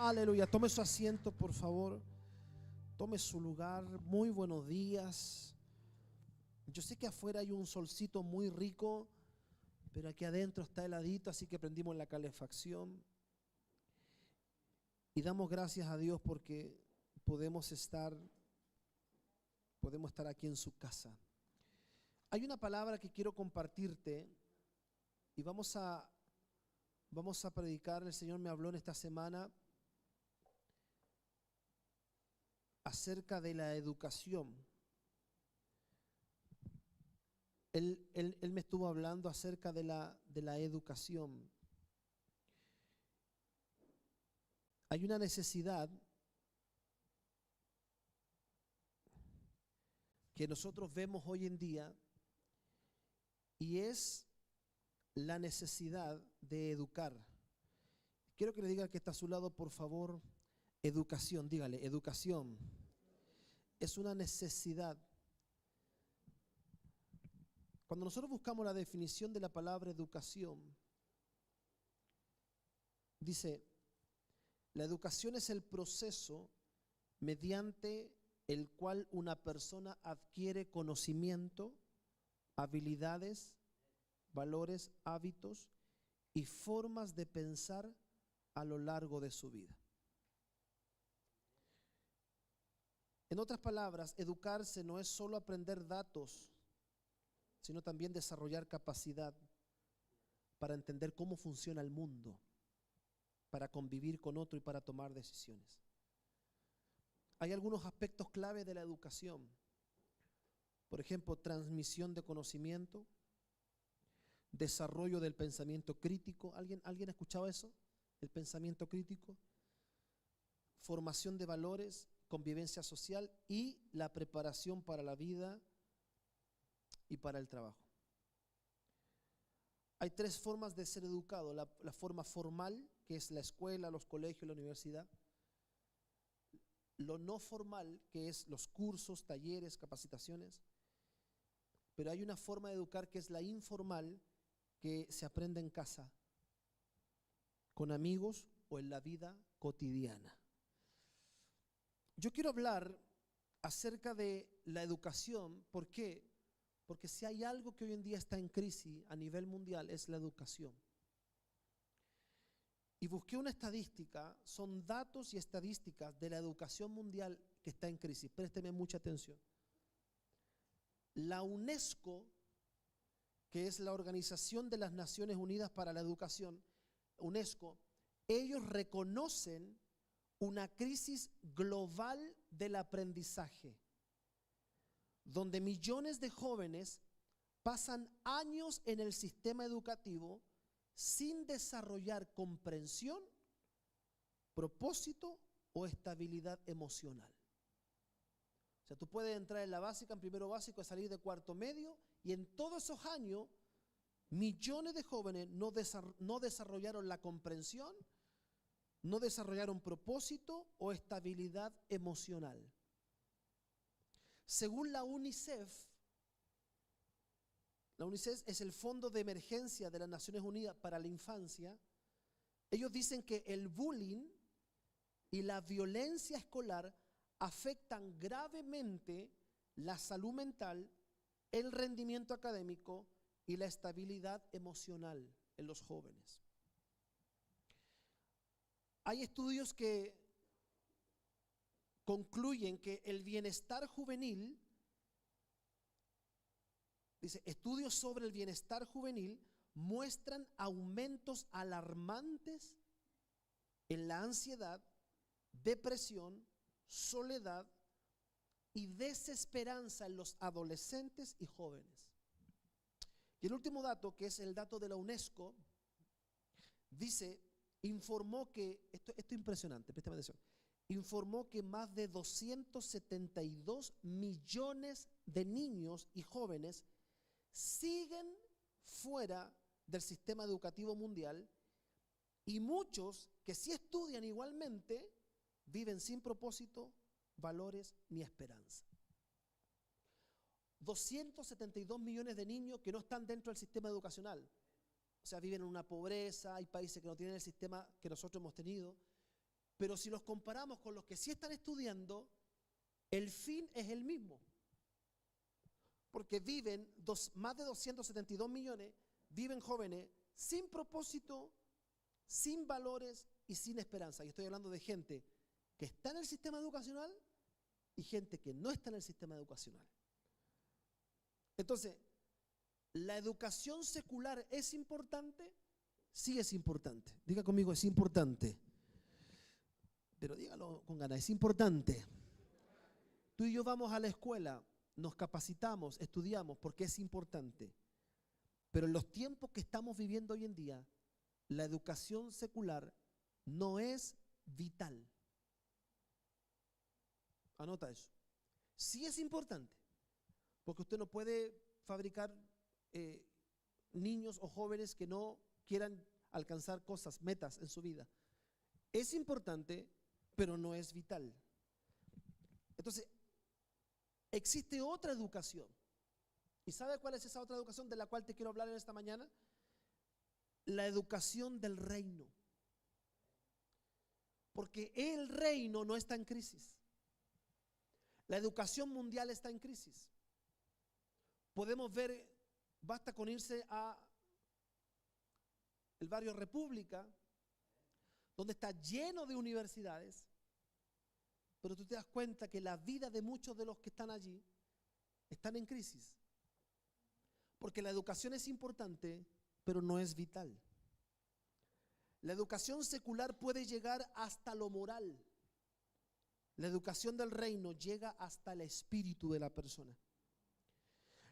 Aleluya. Tome su asiento, por favor. Tome su lugar. Muy buenos días. Yo sé que afuera hay un solcito muy rico, pero aquí adentro está heladito, así que prendimos la calefacción. Y damos gracias a Dios porque podemos estar aquí en su casa. Hay una palabra que quiero compartirte y vamos a predicar. El Señor me habló en esta semana acerca de la educación. Él me estuvo hablando acerca de la educación. Hay una necesidad que nosotros vemos hoy en día y es la necesidad de educar. Quiero que le diga al que está a su lado, por favor, educación. Dígale, educación. Es una necesidad. Cuando nosotros buscamos la definición de la palabra educación, dice: la educación es el proceso mediante el cual una persona adquiere conocimiento, habilidades, valores, hábitos y formas de pensar a lo largo de su vida. En otras palabras, educarse no es solo aprender datos, sino también desarrollar capacidad para entender cómo funciona el mundo, para convivir con otro y para tomar decisiones. Hay algunos aspectos clave de la educación. Por ejemplo, transmisión de conocimiento, desarrollo del pensamiento crítico. ¿Alguien ha escuchado eso? El pensamiento crítico. Formación de valores, convivencia social y la preparación para la vida y para el trabajo. Hay tres formas de ser educado: la forma formal, que es la escuela, los colegios, la universidad; lo no formal, que es los cursos, talleres, capacitaciones; pero hay una forma de educar que es la informal, que se aprende en casa, con amigos o en la vida cotidiana. Yo quiero hablar acerca de la educación. ¿Por qué? Porque si hay algo que hoy en día está en crisis a nivel mundial es la educación. Y busqué una estadística, son datos y estadísticas de la educación mundial que está en crisis. Présteme mucha atención. La UNESCO, que es la Organización de las Naciones Unidas para la Educación, UNESCO, ellos reconocen una crisis global del aprendizaje, donde millones de jóvenes pasan años en el sistema educativo sin desarrollar comprensión, propósito o estabilidad emocional. O sea, tú puedes entrar en la básica, en primero básico, y salir de cuarto medio, y en todos esos años millones de jóvenes no desarrollaron la comprensión, no desarrollaron propósito o estabilidad emocional. Según la UNICEF es el Fondo de Emergencia de las Naciones Unidas para la Infancia. Ellos dicen que el bullying y la violencia escolar afectan gravemente la salud mental, el rendimiento académico y la estabilidad emocional en los jóvenes. Hay estudios que concluyen que el bienestar juvenil, dice, estudios sobre el bienestar juvenil muestran aumentos alarmantes en la ansiedad, depresión, soledad y desesperanza en los adolescentes y jóvenes. Y el último dato, que es el dato de la UNESCO, informó que, esto es impresionante, préstame atención, informó que más de 272 millones de niños y jóvenes siguen fuera del sistema educativo mundial, y muchos que sí estudian igualmente viven sin propósito, valores ni esperanza. 272 millones de niños que no están dentro del sistema educacional. O sea, viven en una pobreza, hay países que no tienen el sistema que nosotros hemos tenido. Pero si los comparamos con los que sí están estudiando, el fin es el mismo. Porque viven más de 272 millones, viven jóvenes sin propósito, sin valores y sin esperanza. Y estoy hablando de gente que está en el sistema educacional y gente que no está en el sistema educacional. Entonces, ¿la educación secular es importante? Sí, es importante. Diga conmigo, es importante. Pero dígalo con ganas, es importante. Tú y yo vamos a la escuela, nos capacitamos, estudiamos porque es importante. Pero en los tiempos que estamos viviendo hoy en día, la educación secular no es vital. Anota eso. Sí es importante, porque usted no puede fabricar niños o jóvenes que no quieran alcanzar cosas, metas en su vida. Es importante, pero no es vital. Entonces, existe otra educación. ¿Y sabe cuál es esa otra educación de la cual te quiero hablar en esta mañana? La educación del reino. Porque el reino no está en crisis. La educación mundial está en crisis. Podemos ver, basta con irse a el barrio República, donde está lleno de universidades, pero tú te das cuenta que la vida de muchos de los que están allí están en crisis. Porque la educación es importante, pero no es vital. La educación secular puede llegar hasta lo moral. La educación del reino llega hasta el espíritu de la persona.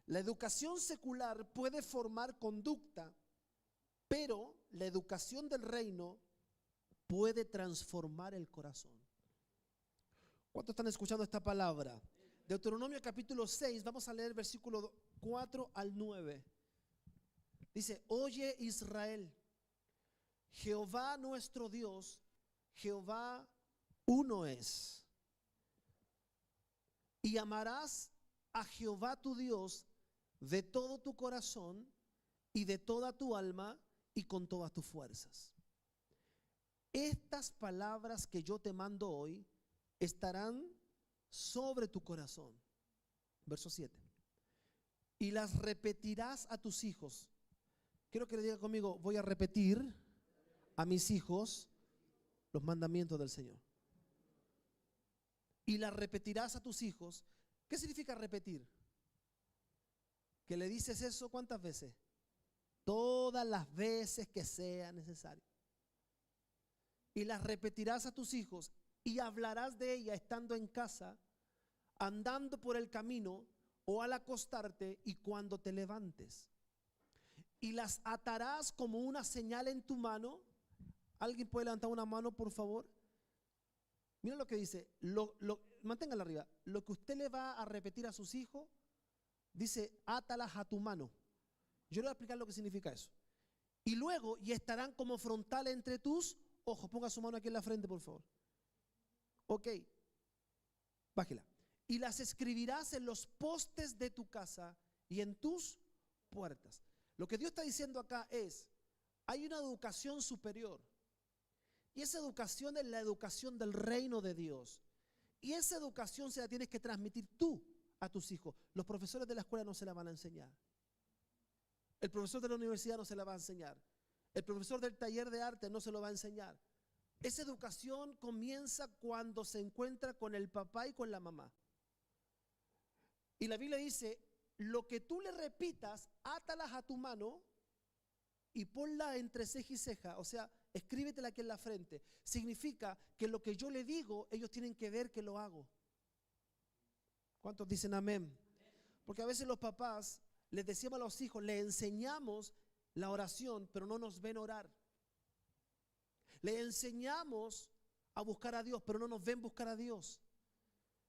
La educación secular puede formar conducta, pero la educación del reino puede transformar el corazón. ¿Cuántos están escuchando esta palabra? Deuteronomio capítulo 6, vamos a leer versículo 4 al 9. Dice: oye Israel, Jehová nuestro Dios, Jehová uno es. Y amarás a Jehová tu Dios de todo tu corazón y de toda tu alma y con todas tus fuerzas. Estas palabras que yo te mando hoy estarán sobre tu corazón. Verso 7. Y las repetirás a tus hijos. Quiero que le diga conmigo: voy a repetir a mis hijos los mandamientos del Señor. Y las repetirás a tus hijos. ¿Qué significa repetir? Que le dices eso ¿cuántas veces? Todas las veces que sea necesario. Y las repetirás a tus hijos y hablarás de ella estando en casa, andando por el camino o al acostarte y cuando te levantes. Y las atarás como una señal en tu mano. ¿Alguien puede levantar una mano, por favor? Mira lo que dice, manténgala arriba. Lo que usted le va a repetir a sus hijos, dice: átalas a tu mano. Yo le voy a explicar lo que significa eso. Y luego, y estarán como frontal entre tus ojos. Ponga su mano aquí en la frente, por favor. Ok, bájela. Y las escribirás en los postes de tu casa y en tus puertas. Lo que Dios está diciendo acá es: hay una educación superior. Y esa educación es la educación del reino de Dios. Y esa educación se la tienes que transmitir tú a tus hijos. Los profesores de la escuela no se la van a enseñar. El profesor de la universidad no se la va a enseñar. El profesor del taller de arte no se lo va a enseñar. Esa educación comienza cuando se encuentra con el papá y con la mamá. Y la Biblia dice: lo que tú le repitas, átalas a tu mano y ponla entre ceja y ceja. O sea, escríbetela aquí en la frente. Significa que lo que yo le digo, ellos tienen que ver que lo hago. ¿Cuántos dicen amén? Porque a veces los papás les decimos a los hijos, le enseñamos la oración, pero no nos ven orar. Le enseñamos a buscar a Dios, pero no nos ven buscar a Dios.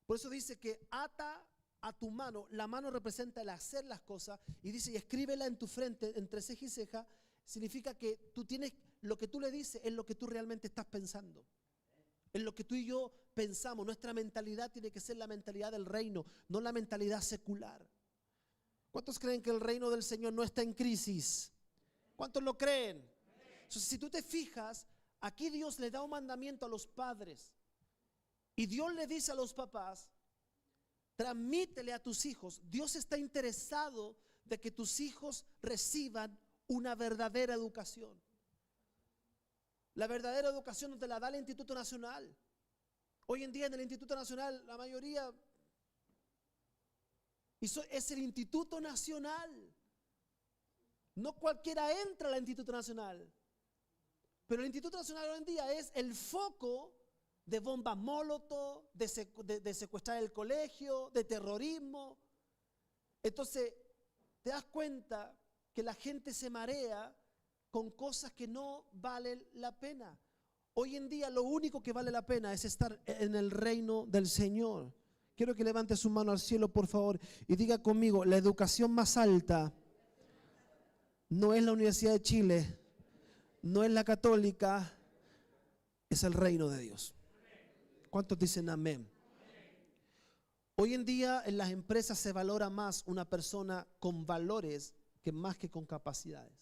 Por eso dice que ata a tu mano. La mano representa el hacer las cosas. Y dice: y escríbela en tu frente, entre ceja y ceja. Significa que tú tienes, lo que tú le dices es lo que tú realmente estás pensando. Es lo que tú y yo pensamos. Nuestra mentalidad tiene que ser la mentalidad del reino, no la mentalidad secular. ¿Cuántos creen que el reino del Señor no está en crisis? ¿Cuántos lo creen? Entonces, si tú te fijas, Aquí Dios le da un mandamiento a los padres. Y Dios le dice a los papás, transmítele a tus hijos. Dios está interesado de que tus hijos reciban una verdadera educación. La verdadera educación no te la da el Instituto Nacional. Hoy en día en el Instituto Nacional la mayoría es el Instituto Nacional. No cualquiera entra al Instituto Nacional. Pero el Instituto Nacional hoy en día es el foco de bombas Molotov, de secuestrar el colegio, de terrorismo. Entonces, te das cuenta que la gente se marea con cosas que no valen la pena. Hoy en día lo único que vale la pena es estar en el reino del Señor. Quiero que levante su mano al cielo, por favor, y diga conmigo, la educación más alta no es la Universidad de Chile, no es la católica, es el reino de Dios. ¿Cuántos dicen amén? Hoy en día en las empresas se valora más una persona con valores que más que con capacidades.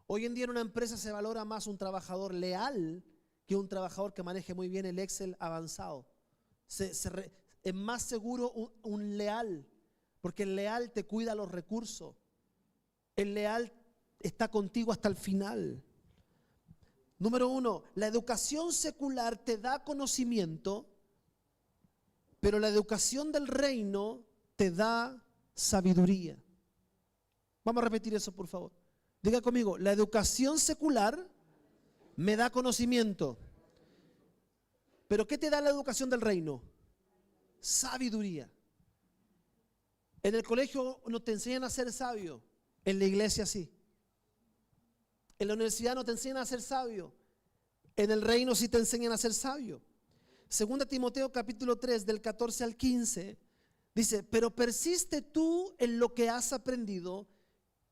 Hoy en día en una empresa se valora más un trabajador leal que un trabajador que maneje muy bien el Excel avanzado. Es más seguro un leal, porque el leal te cuida los recursos. El leal está contigo hasta el final. Número 1, la educación secular te da conocimiento, pero la educación del reino te da sabiduría. Vamos a repetir eso, por favor. Diga conmigo, la educación secular me da conocimiento. ¿Pero qué te da la educación del reino? Sabiduría. En el colegio no te enseñan a ser sabio, en la iglesia sí. En la universidad no te enseñan a ser sabio, en el reino sí te enseñan a ser sabio. Segunda Timoteo capítulo 3 del 14 al 15 dice, pero persiste tú en lo que has aprendido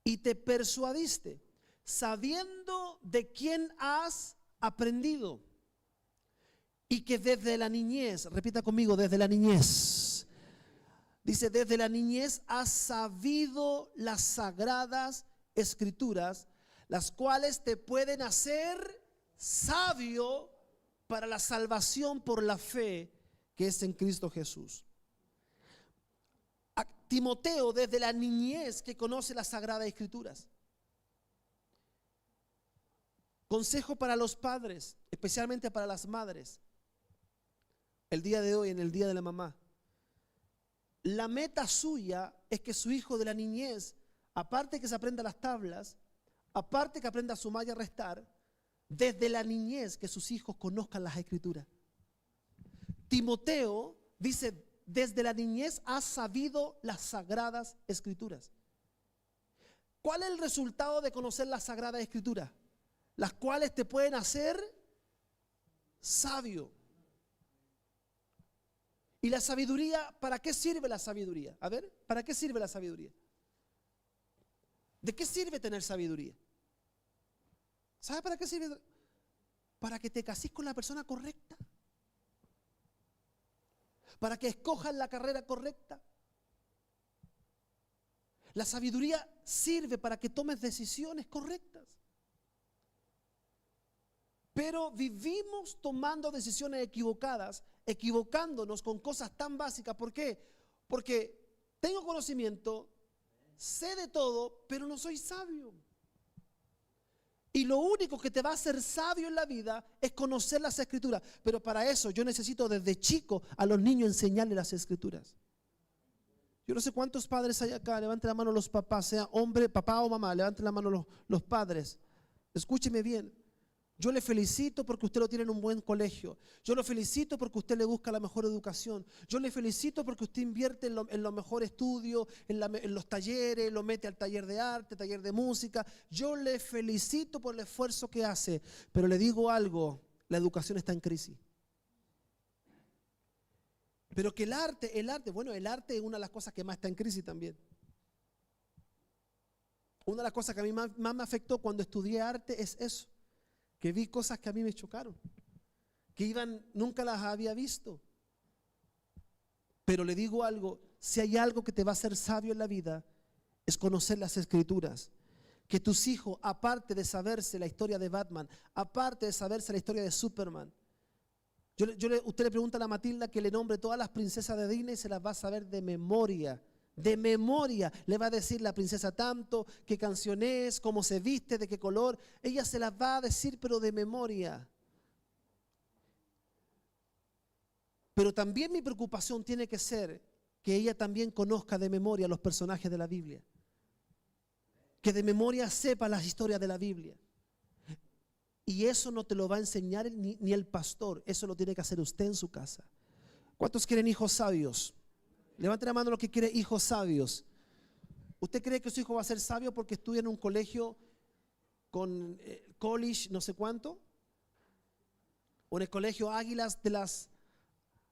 y te persuadiste, sabiendo de quién has aprendido y que desde la niñez, repita conmigo, desde la niñez, dice, desde la niñez has sabido las sagradas escrituras, las cuales te pueden hacer sabio para la salvación por la fe que es en Cristo Jesús. A Timoteo desde la niñez que conoce las sagradas escrituras. Consejo para los padres, especialmente para las madres. El día de hoy, en el día de la mamá, la meta suya es que su hijo de la niñez, aparte que se aprenda las tablas, aparte que aprenda a sumar y a restar, desde la niñez que sus hijos conozcan las escrituras. Timoteo dice, desde la niñez has sabido las sagradas escrituras. ¿Cuál es el resultado de conocer las sagradas escrituras? Las cuales te pueden hacer sabio. ¿Y la sabiduría? ¿Para qué sirve la sabiduría? A ver, ¿para qué sirve la sabiduría? ¿De qué sirve tener sabiduría? ¿Sabe para qué sirve? Para que te cases con la persona correcta. Para que escojas la carrera correcta. La sabiduría sirve para que tomes decisiones correctas. Pero vivimos tomando decisiones equivocadas, equivocándonos con cosas tan básicas. ¿Por qué? Porque tengo conocimiento, sé de todo, pero no soy sabio. Y lo único que te va a hacer sabio en la vida es conocer las escrituras. Pero para eso yo necesito desde chico a los niños enseñarles las escrituras. Yo no sé cuántos padres hay acá, levanten la mano los papás, sea hombre, papá o mamá, levanten la mano los padres. Escúcheme bien. Yo le felicito porque usted lo tiene en un buen colegio. Yo lo felicito porque usted le busca la mejor educación. Yo le felicito porque usted invierte en los mejores estudios, en los talleres, lo mete al taller de arte, taller de música. Yo le felicito por el esfuerzo que hace. Pero le digo algo, la educación está en crisis. Pero que el arte es una de las cosas que más está en crisis también. Una de las cosas que a mí más me afectó cuando estudié arte es eso. Que vi cosas que a mí me chocaron, que nunca las había visto. Pero le digo algo, si hay algo que te va a hacer sabio en la vida, es conocer las escrituras. que tus hijos, aparte de saberse la historia de Batman, aparte de saberse la historia de Superman, usted le pregunta a la Matilda que le nombre todas las princesas de Disney y se las va a saber de memoria. De memoria. Le va a decir la princesa tanto, qué canción es, cómo se viste, de qué color. Ella se las va a decir, pero de memoria. Pero también mi preocupación tiene que ser que ella también conozca de memoria los personajes de la Biblia. Que de memoria sepa las historias de la Biblia. Y eso no te lo va a enseñar ni el pastor. Eso lo tiene que hacer usted en su casa. ¿Cuántos quieren hijos sabios? Levanten la mano los que quieren hijos sabios. ¿Usted cree que su hijo va a ser sabio porque estudia en un colegio con college no sé cuánto? ¿O en el colegio Águilas de las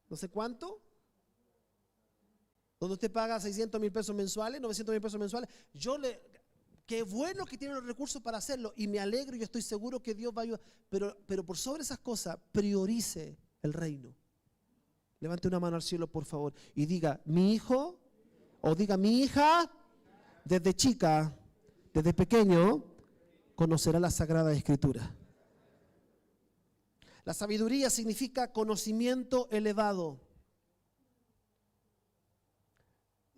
no sé cuánto? Donde usted paga 600,000 pesos mensuales, 900,000 pesos mensuales. Qué bueno que tiene los recursos para hacerlo y me alegro y estoy seguro que Dios va a ayudar. Pero por sobre esas cosas, priorice el reino. Levante una mano al cielo, por favor, y diga, mi hijo, o diga, mi hija, desde chica, desde pequeño, conocerá la Sagrada Escritura. La sabiduría significa conocimiento elevado.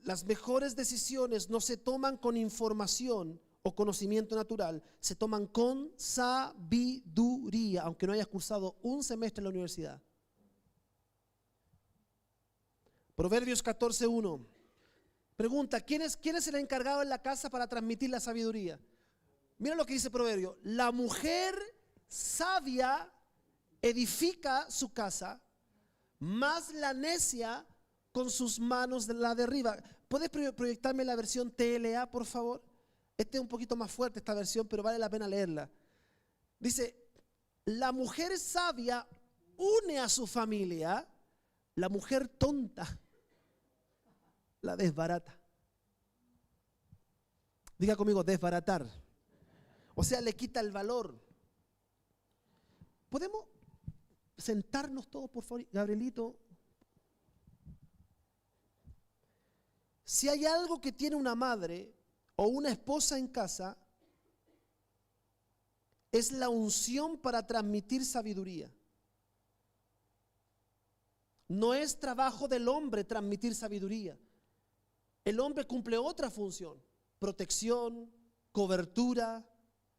Las mejores decisiones no se toman con información o conocimiento natural, se toman con sabiduría, aunque no hayas cursado un semestre en la universidad. Proverbios 14:1. Pregunta, ¿quién es el encargado en la casa para transmitir la sabiduría? Mira lo que dice Proverbio. La mujer sabia edifica su casa, más la necia con sus manos la derriba. ¿Puedes proyectarme la versión TLA, por favor? Este es un poquito más fuerte esta versión, pero vale la pena leerla. Dice, la mujer sabia une a su familia, la mujer tonta la desbarata. Diga conmigo, desbaratar. O sea, le quita el valor. ¿Podemos sentarnos todos, por favor? Gabrielito. Si hay algo que tiene una madre o una esposa en casa, es la unción para transmitir sabiduría. No es trabajo del hombre transmitir sabiduría. El hombre cumple otra función: protección, cobertura,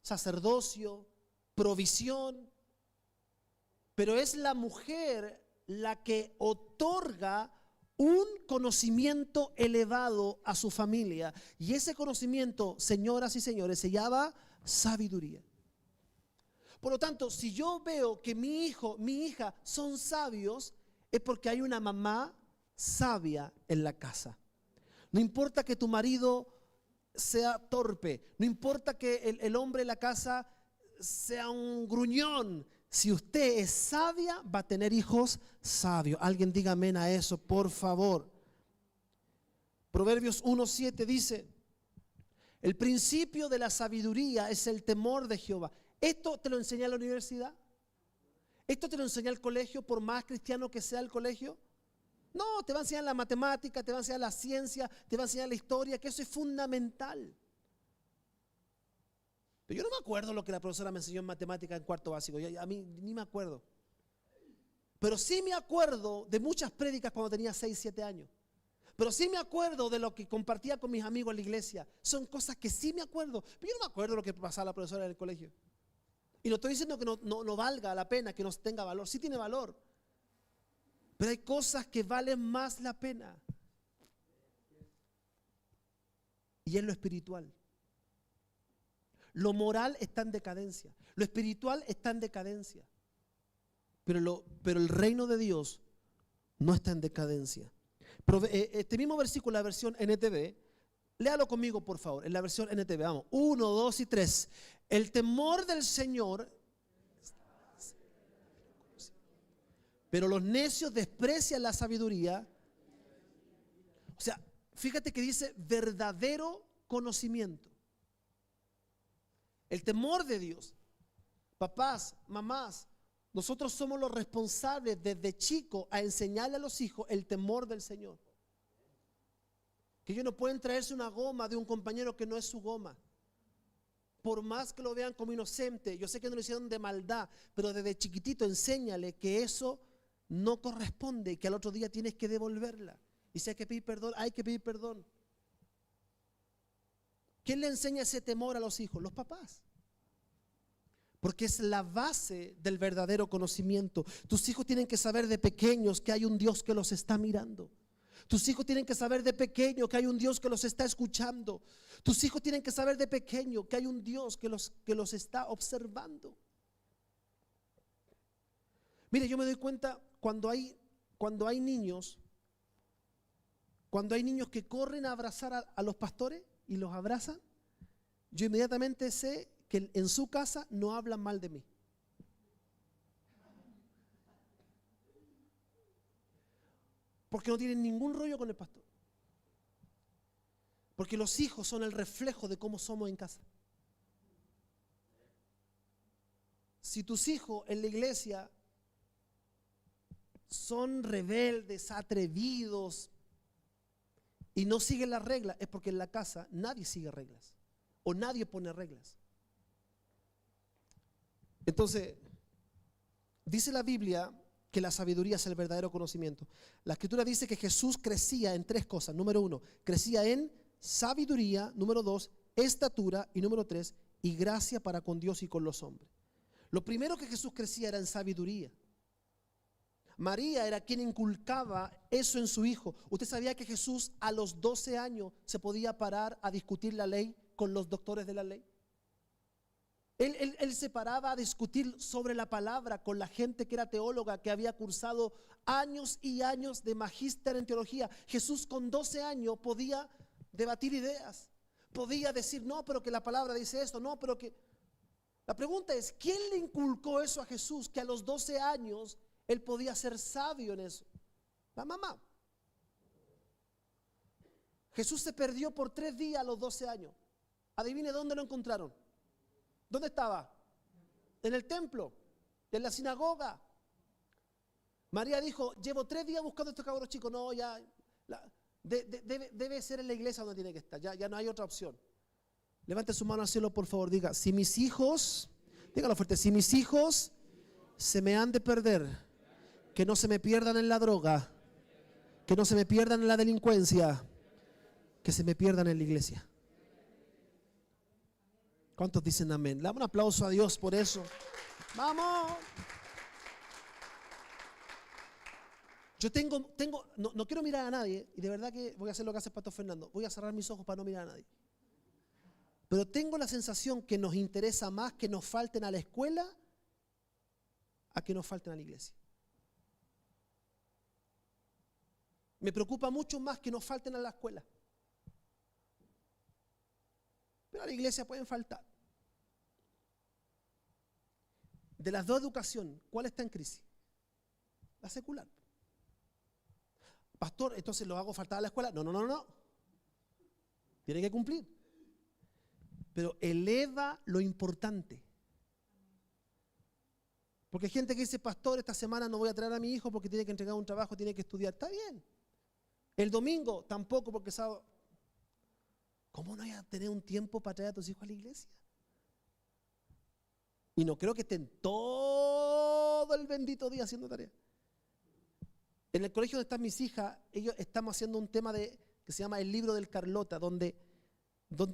sacerdocio, provisión. Pero es la mujer la que otorga un conocimiento elevado a su familia. Y ese conocimiento, señoras y señores, se llama sabiduría. Por lo tanto, si yo veo que mi hijo, mi hija son sabios, es porque hay una mamá sabia en la casa. No importa que tu marido sea torpe, no importa que el hombre en la casa sea un gruñón. Si usted es sabia, va a tener hijos sabios. Alguien diga amén a eso, por favor. Proverbios 1:7 dice, el principio de la sabiduría es el temor de Jehová. ¿Esto te lo enseña la universidad? ¿Esto te lo enseña el colegio, por más cristiano que sea el colegio? No, te va a enseñar la matemática, te va a enseñar la ciencia, te va a enseñar la historia, que eso es fundamental. Pero yo no me acuerdo lo que la profesora me enseñó en matemática en cuarto básico, a mí ni me acuerdo. Pero sí me acuerdo de muchas prédicas cuando tenía 6, 7 años. Pero sí me acuerdo de lo que compartía con mis amigos en la iglesia. Son cosas que sí me acuerdo, pero yo no me acuerdo lo que pasaba la profesora en el colegio. Y no estoy diciendo que no valga la pena, que no tenga valor, sí tiene valor. Pero hay cosas que valen más la pena. Y es lo espiritual. Lo moral está en decadencia. Lo espiritual está en decadencia. Pero el reino de Dios no está en decadencia. Este mismo versículo, la versión NTV, léalo conmigo por favor, en la versión NTV. Vamos, 1, 2 y 3. El temor del Señor, pero los necios desprecian la sabiduría. O sea, fíjate que dice verdadero conocimiento. El temor de Dios. Papás, mamás, nosotros somos los responsables desde chicos a enseñarle a los hijos el temor del Señor. Que ellos no pueden traerse una goma de un compañero que no es su goma. por más que lo vean como inocente, yo sé que no lo hicieron de maldad, pero desde chiquitito enséñale que eso no corresponde y que al otro día tienes que devolverla. Y si hay que pedir perdón, hay que pedir perdón. ¿Quién le enseña ese temor a los hijos? Los papás. Porque es la base del verdadero conocimiento. Tus hijos tienen que saber de pequeños que hay un Dios que los está mirando. Tus hijos tienen que saber de pequeño que hay un Dios que los está escuchando. Tus hijos tienen que saber de pequeño que hay un Dios que los está observando. Mire, yo me doy cuenta cuando hay niños que corren a abrazar a los pastores y los abrazan, yo inmediatamente sé que en su casa no hablan mal de mí. Porque no tienen ningún rollo con el pastor. Porque los hijos son el reflejo de cómo somos en casa. Si tus hijos en la iglesia son rebeldes, atrevidos y no siguen las reglas, es porque en la casa nadie sigue reglas o nadie pone reglas. Entonces, dice la Biblia que la sabiduría es el verdadero conocimiento. La Escritura dice que Jesús crecía en 3 cosas. Número 1, crecía en sabiduría. Número 2, estatura. Y número 3, y gracia para con Dios y con los hombres. Lo primero que Jesús crecía era en sabiduría. María era quien inculcaba eso en su hijo. ¿Usted sabía que Jesús a los 12 años se podía parar a discutir la ley con los doctores de la ley? Él se paraba a discutir sobre la palabra con la gente que era teóloga, que había cursado años y años de magíster en teología. Jesús con 12 años podía debatir ideas, podía decir, no, pero que la palabra dice esto, no, pero que... La pregunta es, ¿quién le inculcó eso a Jesús? Que a los 12 años él podía ser sabio en eso. La mamá. Jesús se perdió por 3 días a los 12 años. Adivine dónde lo encontraron. ¿Dónde estaba? En el templo, en la sinagoga. María dijo, llevo 3 días buscando a estos cabros chicos. No, ya, debe ser en la iglesia donde tiene que estar. Ya no hay otra opción. Levante su mano al cielo, por favor. Diga, si mis hijos, dígalo fuerte, si mis hijos se me han de perder, que no se me pierdan en la droga, que no se me pierdan en la delincuencia, que se me pierdan en la iglesia. ¿Cuántos dicen amén? Le damos un aplauso a Dios por eso. ¡Vamos! Yo no quiero mirar a nadie, y de verdad que voy a hacer lo que hace el pastor Fernando. Voy a cerrar mis ojos para no mirar a nadie. Pero tengo la sensación que nos interesa más que nos falten a la escuela a que nos falten a la iglesia. Me preocupa mucho más que nos falten a la escuela. Pero a la iglesia pueden faltar. De las 2 educaciones, ¿cuál está en crisis? La secular. Pastor, entonces ¿lo hago faltar a la escuela? No. Tiene que cumplir. Pero eleva lo importante. Porque hay gente que dice, pastor, esta semana no voy a traer a mi hijo porque tiene que entregar un trabajo, tiene que estudiar. Está bien. El domingo tampoco, porque sábado. ¿Cómo no hay a tener un tiempo para traer a tus hijos a la iglesia? Y no creo que estén todo el bendito día haciendo tarea. En el colegio donde están mis hijas, estamos haciendo un tema que se llama el libro del Carlota, donde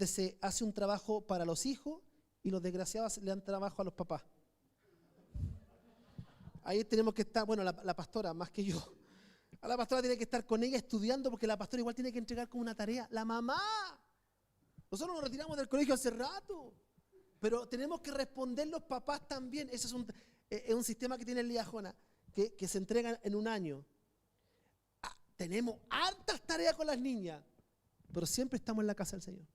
se hace un trabajo para los hijos y los desgraciados le dan trabajo a los papás. Ahí tenemos que estar, bueno, la pastora más que yo. A la pastora tiene que estar con ella estudiando porque la pastora igual tiene que entregar como una tarea. La mamá. Nosotros nos retiramos del colegio hace rato, pero tenemos que responder los papás también. Ese es un sistema que tiene el Liajona, que se entregan en un año. Tenemos hartas tareas con las niñas, pero siempre estamos en la casa del Señor.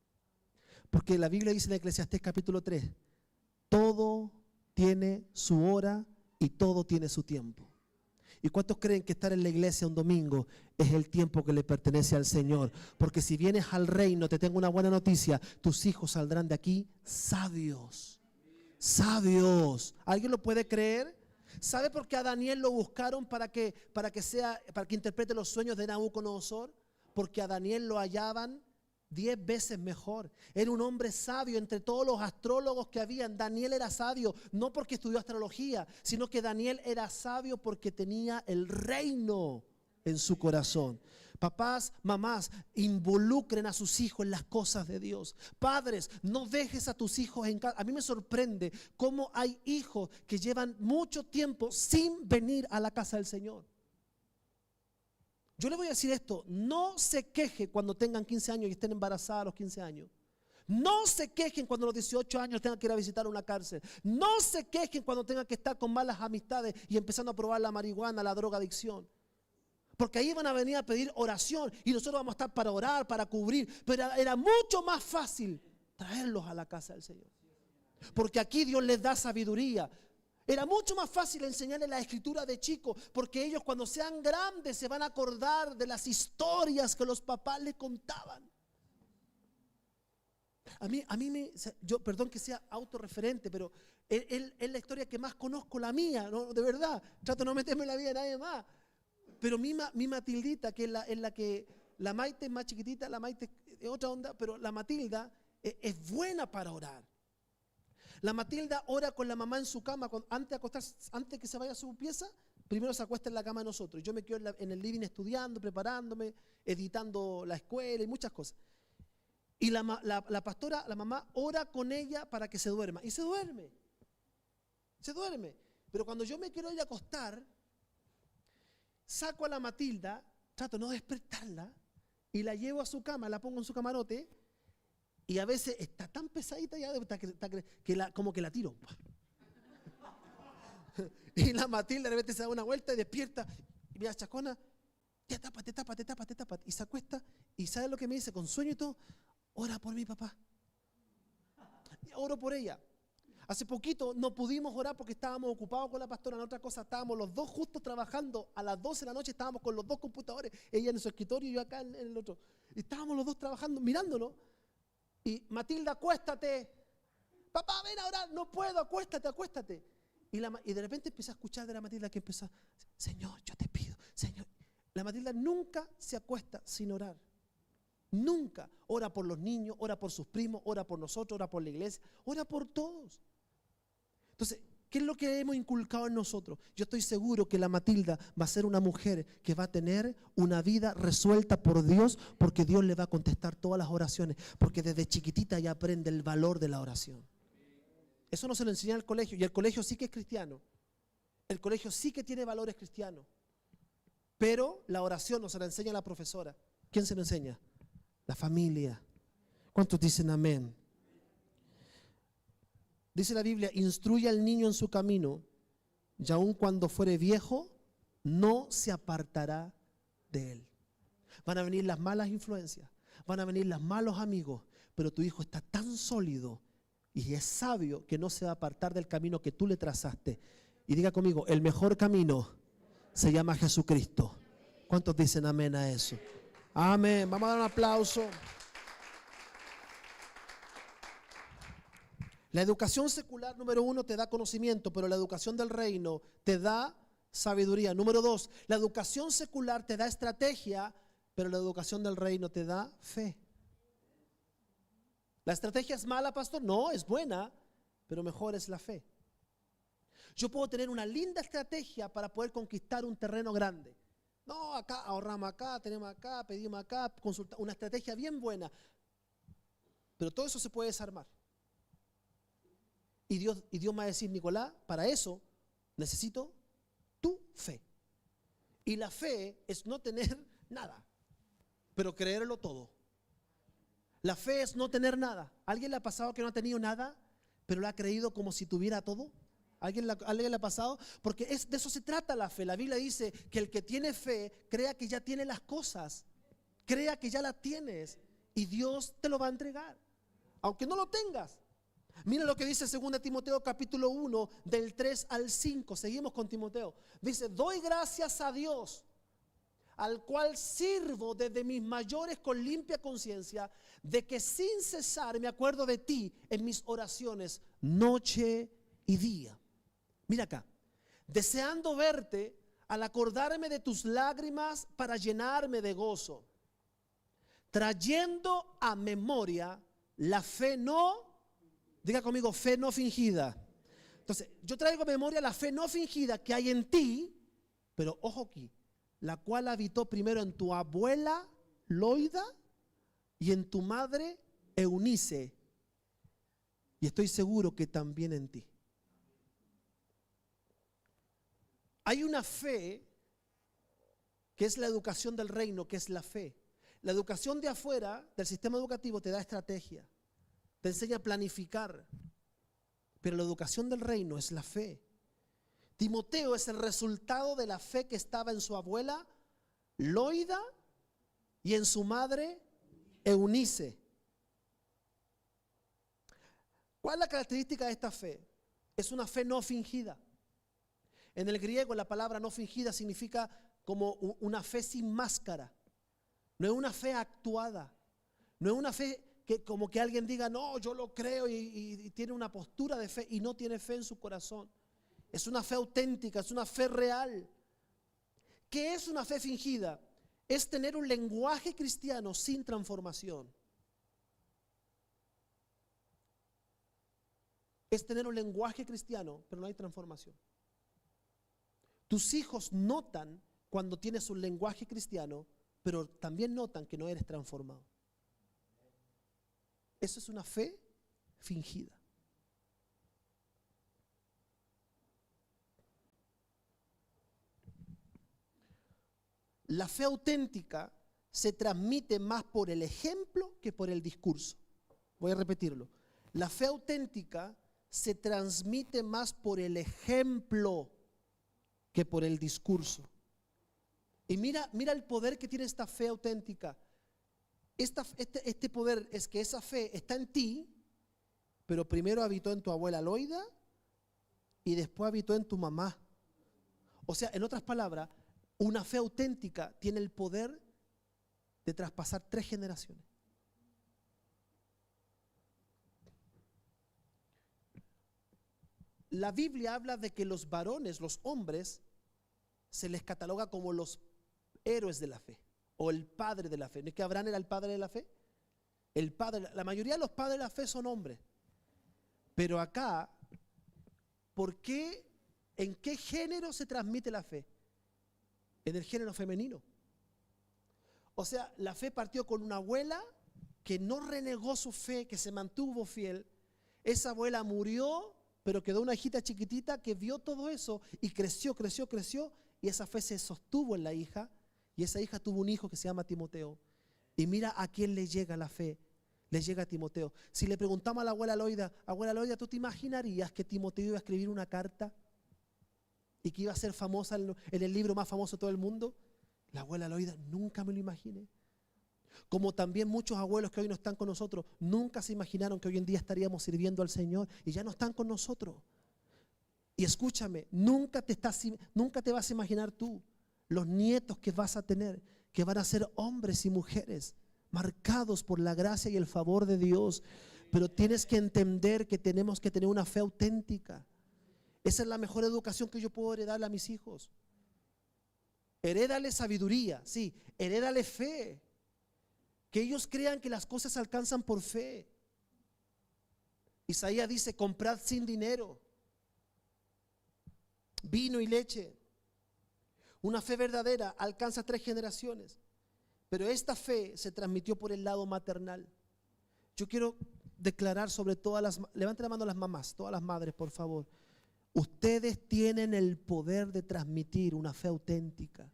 Porque la Biblia dice en Eclesiastés capítulo 3, todo tiene su hora y todo tiene su tiempo. ¿Y cuántos creen que estar en la iglesia un domingo es el tiempo que le pertenece al Señor? Porque si vienes al reino, te tengo una buena noticia, tus hijos saldrán de aquí sabios. Sabios. ¿Alguien lo puede creer? ¿Sabe por qué a Daniel lo buscaron para que interprete los sueños de Nabucodonosor? Porque a Daniel lo hallaban 10 veces mejor. Era un hombre sabio entre todos los astrólogos que habían. Daniel era sabio, no porque estudió astrología, sino que Daniel era sabio porque tenía el reino en su corazón. Papás, mamás, involucren a sus hijos en las cosas de Dios. Padres, no dejes a tus hijos en casa. A mí me sorprende cómo hay hijos que llevan mucho tiempo sin venir a la casa del Señor. Yo le voy a decir esto: no se queje cuando tengan 15 años y estén embarazadas a los 15 años. No se quejen cuando a los 18 años tengan que ir a visitar una cárcel. No se quejen cuando tengan que estar con malas amistades y empezando a probar la marihuana, la drogadicción. Porque ahí van a venir a pedir oración y nosotros vamos a estar para orar, para cubrir. Pero era mucho más fácil traerlos a la casa del Señor. Porque aquí Dios les da sabiduría. Era mucho más fácil enseñarles la escritura de chicos, porque ellos cuando sean grandes se van a acordar de las historias que los papás les contaban. Yo perdón que sea autorreferente, pero es la historia que más conozco, la mía, ¿no? De verdad. Trato de no meterme en la vida de nadie más. Pero mi Matildita, que es la que, la Maite es más chiquitita, la Maite es otra onda, pero la Matilda es buena para orar. La Matilda ora con la mamá en su cama, antes de acostarse, antes que se vaya a su pieza, primero se acuesta en la cama de nosotros. Yo me quedo en el living estudiando, preparándome, editando la escuela y muchas cosas. Y la pastora, la mamá, ora con ella para que se duerma. Y se duerme. Se duerme. Pero cuando yo me quiero ir a acostar, saco a la Matilda, trato de no despertarla, y la llevo a su cama, la pongo en su camarote, y a veces está tan pesadita ya como que la tiro. Y la Matilda de repente se da una vuelta y despierta, y mira, chacona, ya tápate. Y se acuesta, y ¿sabe lo que me dice? Con sueño y todo: ora por mi papá. Y oro por ella. Hace poquito no pudimos orar porque estábamos ocupados con la pastora en otra cosa. Estábamos los dos justo trabajando. A las 12 de la noche estábamos con los dos computadores. Ella en su escritorio y yo acá en el otro. Y estábamos los dos trabajando, mirándolo. Y Matilda, acuéstate. Papá, ven a orar. No puedo, acuéstate. Y de repente empecé a escuchar de la Matilda que empezó: Señor, yo te pido, Señor. La Matilda nunca se acuesta sin orar. Nunca. Ora por los niños, ora por sus primos, ora por nosotros, ora por la iglesia, ora por todos. Entonces, ¿qué es lo que hemos inculcado en nosotros? Yo estoy seguro que la Matilda va a ser una mujer que va a tener una vida resuelta por Dios, porque Dios le va a contestar todas las oraciones, porque desde chiquitita ya aprende el valor de la oración. Eso no se lo enseña al colegio, y el colegio sí que es cristiano. El colegio sí que tiene valores cristianos. Pero la oración no se la enseña la profesora. ¿Quién se lo enseña? La familia. ¿Cuántos dicen amén? Dice la Biblia: instruye al niño en su camino, y aun cuando fuere viejo, no se apartará de él. Van a venir las malas influencias, van a venir los malos amigos, pero tu hijo está tan sólido y es sabio que no se va a apartar del camino que tú le trazaste. Y diga conmigo: el mejor camino se llama Jesucristo. ¿Cuántos dicen amén a eso? Amén. Vamos a dar un aplauso. La educación secular, número 1, te da conocimiento, pero la educación del reino te da sabiduría. Número 2, la educación secular te da estrategia, pero la educación del reino te da fe. ¿La estrategia es mala, pastor? No, es buena, pero mejor es la fe. Yo puedo tener una linda estrategia para poder conquistar un terreno grande. No, acá ahorramos acá, tenemos acá, pedimos acá, consultamos, una estrategia bien buena. Pero todo eso se puede desarmar. Y Dios me va a decir: Nicolás, para eso necesito tu fe. Y la fe es no tener nada, pero creerlo todo. La fe es no tener nada. ¿Alguien le ha pasado que no ha tenido nada, pero lo ha creído como si tuviera todo? ¿Alguien le ha pasado? Porque de eso se trata la fe. La Biblia dice que el que tiene fe, crea que ya tiene las cosas. Crea que ya las tienes. Y Dios te lo va a entregar, aunque no lo tengas. Mira lo que dice 2 Timoteo capítulo 1 del 3 al 5. Seguimos con Timoteo. Dice: doy gracias a Dios, al cual sirvo desde mis mayores con limpia conciencia, de que sin cesar me acuerdo de ti en mis oraciones noche y día. Mira acá: deseando verte al acordarme de tus lágrimas para llenarme de gozo, trayendo a memoria la fe no, diga conmigo, fe no fingida. Entonces, yo traigo a memoria la fe no fingida que hay en ti, pero ojo aquí, la cual habitó primero en tu abuela Loida y en tu madre Eunice, y estoy seguro que también en ti. Hay una fe que es la educación del reino, que es la fe. La educación de afuera del sistema educativo te da estrategia, te enseña a planificar, pero la educación del reino es la fe. Timoteo es el resultado de la fe que estaba en su abuela Loida y en su madre Eunice. ¿Cuál es la característica de esta fe? Es una fe no fingida. En el griego la palabra no fingida significa como una fe sin máscara. No es una fe actuada. No es una fe que como que alguien diga, no, yo lo creo y tiene una postura de fe y no tiene fe en su corazón. Es una fe auténtica, es una fe real. ¿Qué es una fe fingida? Es tener un lenguaje cristiano sin transformación. Es tener un lenguaje cristiano, pero no hay transformación. Tus hijos notan cuando tienes un lenguaje cristiano, pero también notan que no eres transformado. Eso es una fe fingida. La fe auténtica se transmite más por el ejemplo que por el discurso. Voy a repetirlo. La fe auténtica se transmite más por el ejemplo que por el discurso. Y mira el poder que tiene esta fe auténtica. Este poder es que esa fe está en ti, pero primero habitó en tu abuela Loida y después habitó en tu mamá. O sea, en otras palabras, una fe auténtica tiene el poder de traspasar 3 generaciones. La Biblia habla de que los varones, los hombres, se les cataloga como los héroes de la fe o el padre de la fe. ¿No es que Abraham era el padre de la fe? El padre, la mayoría de los padres de la fe son hombres. Pero acá, ¿por qué? ¿En qué género se transmite la fe? En el género femenino. O sea, la fe partió con una abuela que no renegó su fe, que se mantuvo fiel. Esa abuela murió, pero quedó una hijita chiquitita que vio todo eso y creció, y esa fe se sostuvo en la hija, y esa hija tuvo un hijo que se llama Timoteo. Y mira a quién le llega la fe, le llega a Timoteo. Si le preguntamos a la abuela Loida, ¿tú te imaginarías que Timoteo iba a escribir una carta y que iba a ser famosa en el libro más famoso de todo el mundo? La abuela Loida, nunca me lo imaginé. Como también muchos abuelos que hoy no están con nosotros, nunca se imaginaron que hoy en día estaríamos sirviendo al Señor y ya no están con nosotros. Y escúchame, nunca te vas a imaginar tú los nietos que vas a tener, que van a ser hombres y mujeres marcados por la gracia y el favor de Dios. Pero tienes que entender que tenemos que tener una fe auténtica. Esa es la mejor educación que yo puedo heredarle a mis hijos. Herédale sabiduría, sí, herédale fe. Que ellos crean que las cosas se alcanzan por fe. Isaías dice, comprad sin dinero vino y leche. Una fe verdadera alcanza 3 generaciones. Pero esta fe se transmitió por el lado maternal. Yo quiero declarar sobre todas las, levanten la mano las mamás, todas las madres, por favor. Ustedes tienen el poder de transmitir una fe auténtica.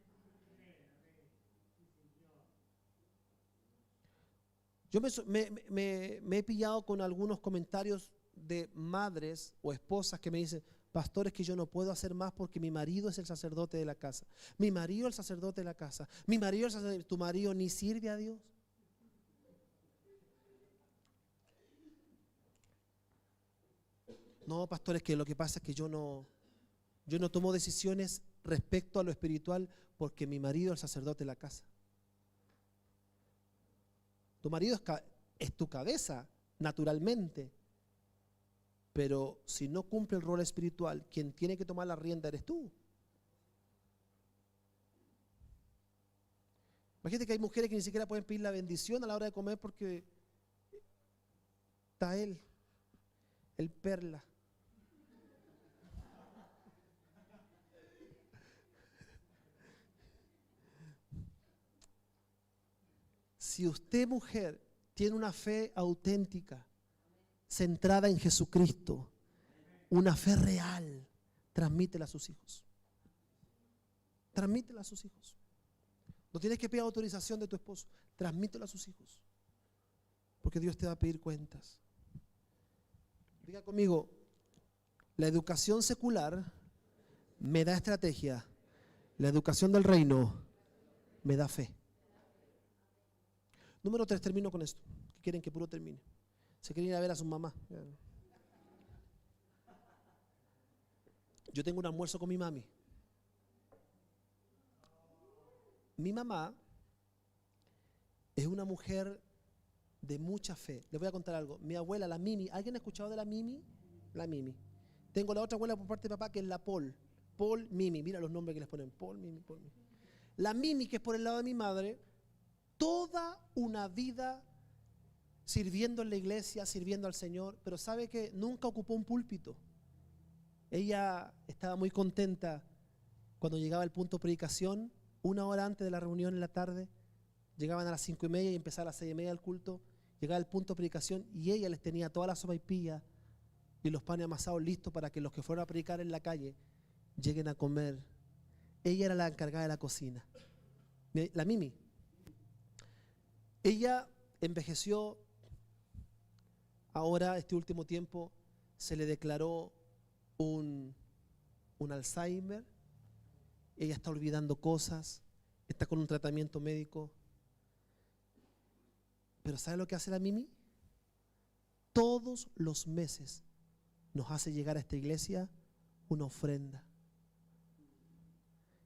Yo me he pillado con algunos comentarios de madres o esposas que me dicen, pastor, es que yo no puedo hacer más porque mi marido es el sacerdote de la casa. Mi marido es el sacerdote de la casa. Mi marido es el sacerdote. ¿Tu marido ni sirve a Dios? No, pastor, es que lo que pasa es que yo no tomo decisiones respecto a lo espiritual porque mi marido es el sacerdote de la casa. Tu marido es tu cabeza, naturalmente. Pero si no cumple el rol espiritual, quien tiene que tomar la rienda eres tú. Imagínate que hay mujeres que ni siquiera pueden pedir la bendición a la hora de comer porque está él, el perla. Si usted, mujer, tiene una fe auténtica, centrada en Jesucristo, una fe real, transmítela a sus hijos. Transmítela a sus hijos. No tienes que pedir autorización de tu esposo, transmítela a sus hijos. Porque Dios te va a pedir cuentas. Diga conmigo, la educación secular me da estrategia, la educación del reino me da fe. Número 3, termino con esto. ¿Qué quieren que puro termine? Se quieren ir a ver a su mamá. Yo tengo un almuerzo con mi mami. Mi mamá es una mujer de mucha fe. Les voy a contar algo. Mi abuela, la Mimi, ¿alguien ha escuchado de la Mimi? La Mimi. Tengo la otra abuela por parte de papá que es la Paul. Paul, Mimi, mira los nombres que les ponen. Paul, Mimi, Paul, Mimi. La Mimi, que es por el lado de mi madre, toda una vida sirviendo en la iglesia, sirviendo al Señor, pero sabe que nunca ocupó un púlpito. Ella estaba muy contenta cuando llegaba el punto de predicación, 1 hora antes de la reunión en la tarde, llegaban a las 5:30 y empezaba a las 6:30 el culto, llegaba el punto de predicación y ella les tenía toda la sopaipilla y los panes amasados listos para que los que fueron a predicar en la calle lleguen a comer. Ella era la encargada de la cocina. La Mimi. Ella envejeció, ahora este último tiempo se le declaró un Alzheimer, ella está olvidando cosas, está con un tratamiento médico. Pero ¿sabe lo que hace la Mimi? Todos los meses nos hace llegar a esta iglesia una ofrenda.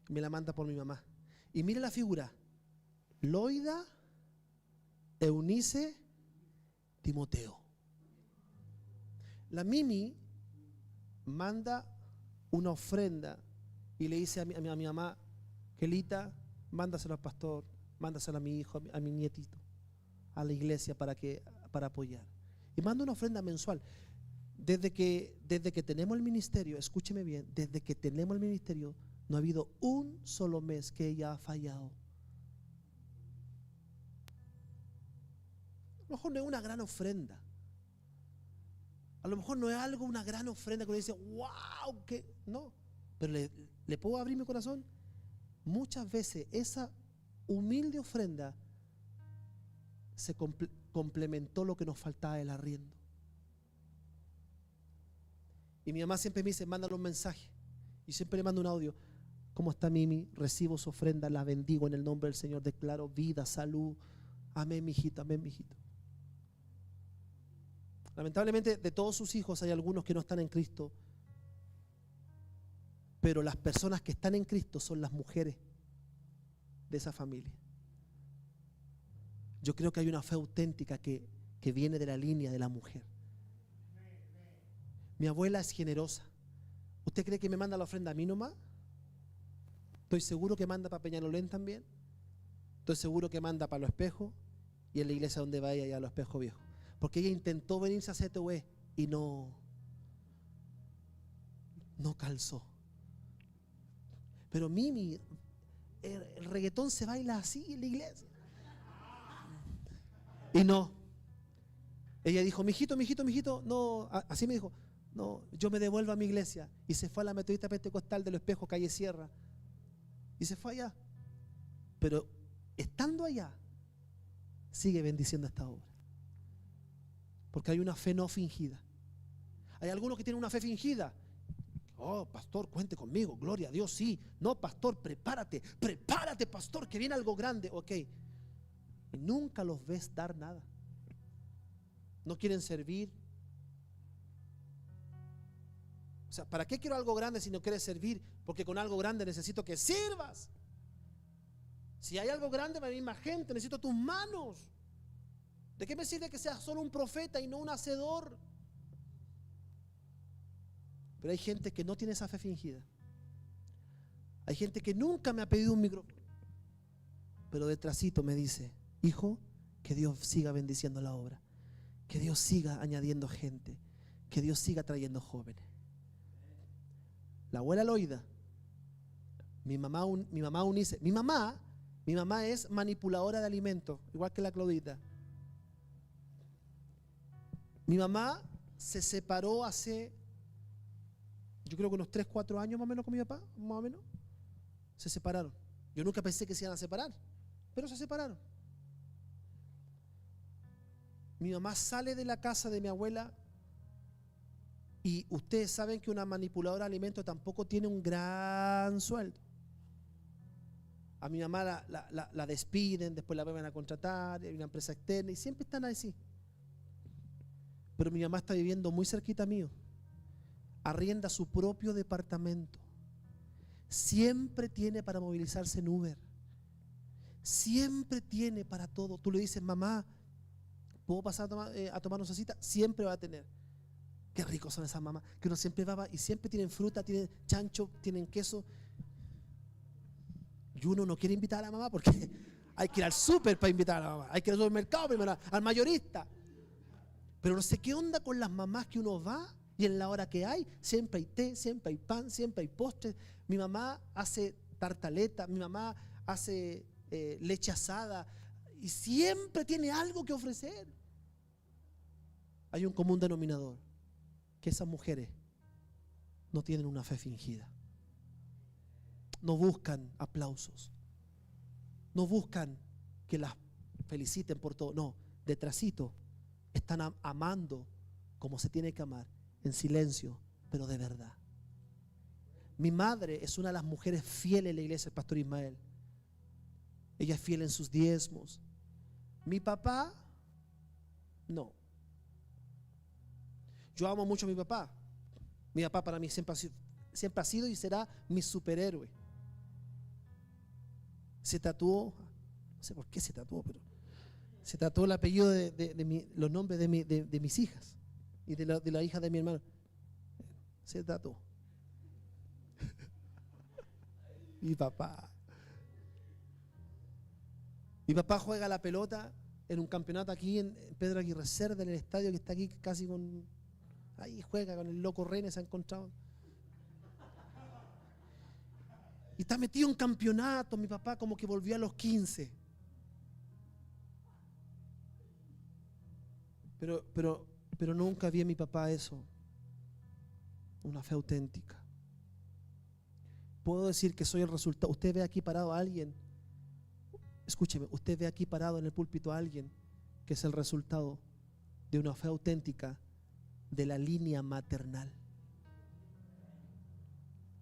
Me la manda por mi mamá. Y mire la figura: Loida, Eunice, Timoteo. La Mimi manda una ofrenda y le dice a mi mamá: Kelita, mándaselo al pastor, mándaselo a mi hijo, a mi nietito, a la iglesia para apoyar. Y manda una ofrenda mensual. Desde que tenemos el ministerio, escúcheme bien, desde que tenemos el ministerio no ha habido un solo mes que ella ha fallado. A lo mejor no es una gran ofrenda. A lo mejor no es algo, una gran ofrenda que uno dice, wow, que no. Pero le puedo abrir mi corazón. Muchas veces esa humilde ofrenda se complementó lo que nos faltaba del arriendo. Y mi mamá siempre me dice, mándale un mensaje. Y siempre le mando un audio. ¿Cómo está Mimi? Recibo su ofrenda, la bendigo en el nombre del Señor. Declaro vida, salud. Amén, mijito, amén, mijito. Lamentablemente, de todos sus hijos hay algunos que no están en Cristo. Pero las personas que están en Cristo son las mujeres de esa familia. Yo creo que hay una fe auténtica que viene de la línea de la mujer. Mi abuela es generosa. ¿Usted cree que me manda la ofrenda a mí nomás? Estoy seguro que manda para Peñalolén también. Estoy seguro que manda para Los Espejos y en la iglesia donde vaya allá a Los Espejos Viejos. Porque ella intentó venirse a CTV y no calzó. Pero Mimi, el reggaetón se baila así en la iglesia. Y no. Ella dijo, mijito, no, así me dijo, no, yo me devuelvo a mi iglesia. Y se fue a la Metodista Pentecostal de Los Espejos, calle Sierra. Y se fue allá. Pero estando allá, sigue bendiciendo esta obra. Porque hay una fe no fingida. Hay algunos que tienen una fe fingida. Oh, pastor, cuente conmigo, gloria a Dios, sí. No, pastor, prepárate, pastor, que viene algo grande. Ok. Y nunca los ves dar nada. No quieren servir. O sea, ¿para qué quiero algo grande si no quieres servir? Porque con algo grande necesito que sirvas. Si hay algo grande va a venir más gente, necesito tus manos. ¿De qué me sirve que seas solo un profeta y no un hacedor? Pero hay gente que no tiene esa fe fingida. Hay gente que nunca me ha pedido un micrófono. pero detrásito me dice: hijo, que Dios siga bendiciendo la obra, que Dios siga añadiendo gente, que Dios siga trayendo jóvenes. La abuela Loida, mi mamá Unice, mi mamá es manipuladora de alimentos, igual que la Claudita. Mi mamá se separó hace, yo creo que unos 3, 4 años más o menos con mi papá, más o menos. Se separaron. Yo nunca pensé que se iban a separar, pero se separaron. Mi mamá sale de la casa de mi abuela y ustedes saben que una manipuladora de alimentos tampoco tiene un gran sueldo. A mi mamá la despiden, después la vuelven a contratar, hay una empresa externa y siempre están así. Pero mi mamá está viviendo muy cerquita mío, arrienda su propio departamento, siempre tiene para movilizarse en Uber, siempre tiene para todo. Tú le dices: mamá, ¿puedo pasar a tomar una cita? Siempre va a tener. Qué ricos son esas mamás, que uno siempre va y siempre tienen fruta, tienen chancho, tienen queso. Y uno no quiere invitar a la mamá porque hay que ir al súper para invitar a la mamá, hay que ir al supermercado primero, al mayorista. Pero no sé qué onda con las mamás que uno va y en la hora que hay, siempre hay té, siempre hay pan, siempre hay postres. Mi mamá hace tartaleta, mi mamá hace leche asada y siempre tiene algo que ofrecer. Hay un común denominador, que esas mujeres no tienen una fe fingida. No buscan aplausos, no buscan que las feliciten por todo. No, detrásito están amando como se tiene que amar, en silencio, pero de verdad. Mi madre es una de las mujeres fieles en la iglesia del pastor Ismael. Ella es fiel en sus diezmos. Mi papá, no. Yo amo mucho a mi papá. Mi papá para mí siempre ha sido y será mi superhéroe. Se tatuó, no sé por qué se tatuó, pero se tatuó el apellido los nombres de mis hijas y de la hija de mi hermano. Se tatuó. Mi papá. Mi papá juega la pelota en un campeonato aquí en Pedro Aguirre Cerda, en el estadio que está aquí casi con... Ahí juega con el loco René, se ha encontrado. Y está metido en campeonato. Mi papá como que volvió a los 15. Pero nunca vi en mi papá eso. Una fe auténtica. Puedo decir que soy el resultado. Usted ve aquí parado a alguien. Escúcheme, usted ve aquí parado en el púlpito a alguien que es el resultado de una fe auténtica de la línea maternal.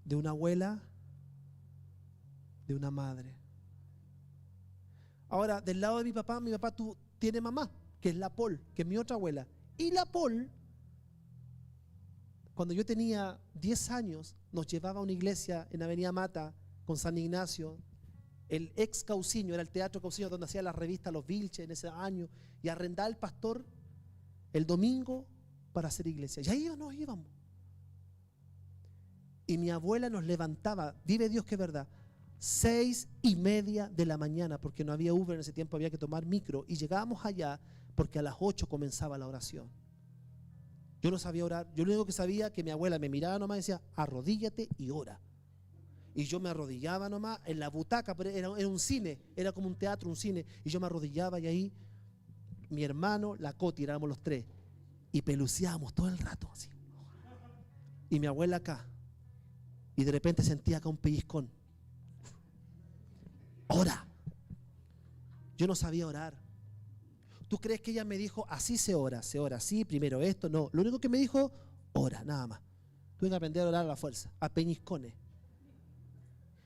De una abuela, de una madre. Ahora, del lado de mi papá tiene mamá, que es la Paul, que es mi otra abuela. Y la Paul, cuando yo tenía 10 años, nos llevaba a una iglesia en Avenida Mata con San Ignacio, el ex Cauciño, era el Teatro Cauciño donde hacía la revista Los Vilches en ese año, y arrendaba el pastor el domingo para hacer iglesia. Y ahí nos íbamos. Y mi abuela nos levantaba, vive Dios que es verdad, 6:30 de la mañana, porque no había Uber en ese tiempo, había que tomar micro, y llegábamos allá porque a las 8 comenzaba la oración. Yo no sabía orar, yo lo único que sabía que mi abuela me miraba nomás y decía: arrodíllate y ora. Y yo me arrodillaba nomás en la butaca, pero era un cine, era como un teatro, un cine, y yo me arrodillaba y ahí mi hermano, la Coti, éramos los 3, y peluceábamos todo el rato así. Y mi abuela acá, y de repente sentía acá un pellizcón. Ora. Yo no sabía orar. ¿Tú crees que ella me dijo: así se ora así, primero esto? No, lo único que me dijo: ora, nada más. Tuve que aprender a orar a la fuerza, a peñiscones.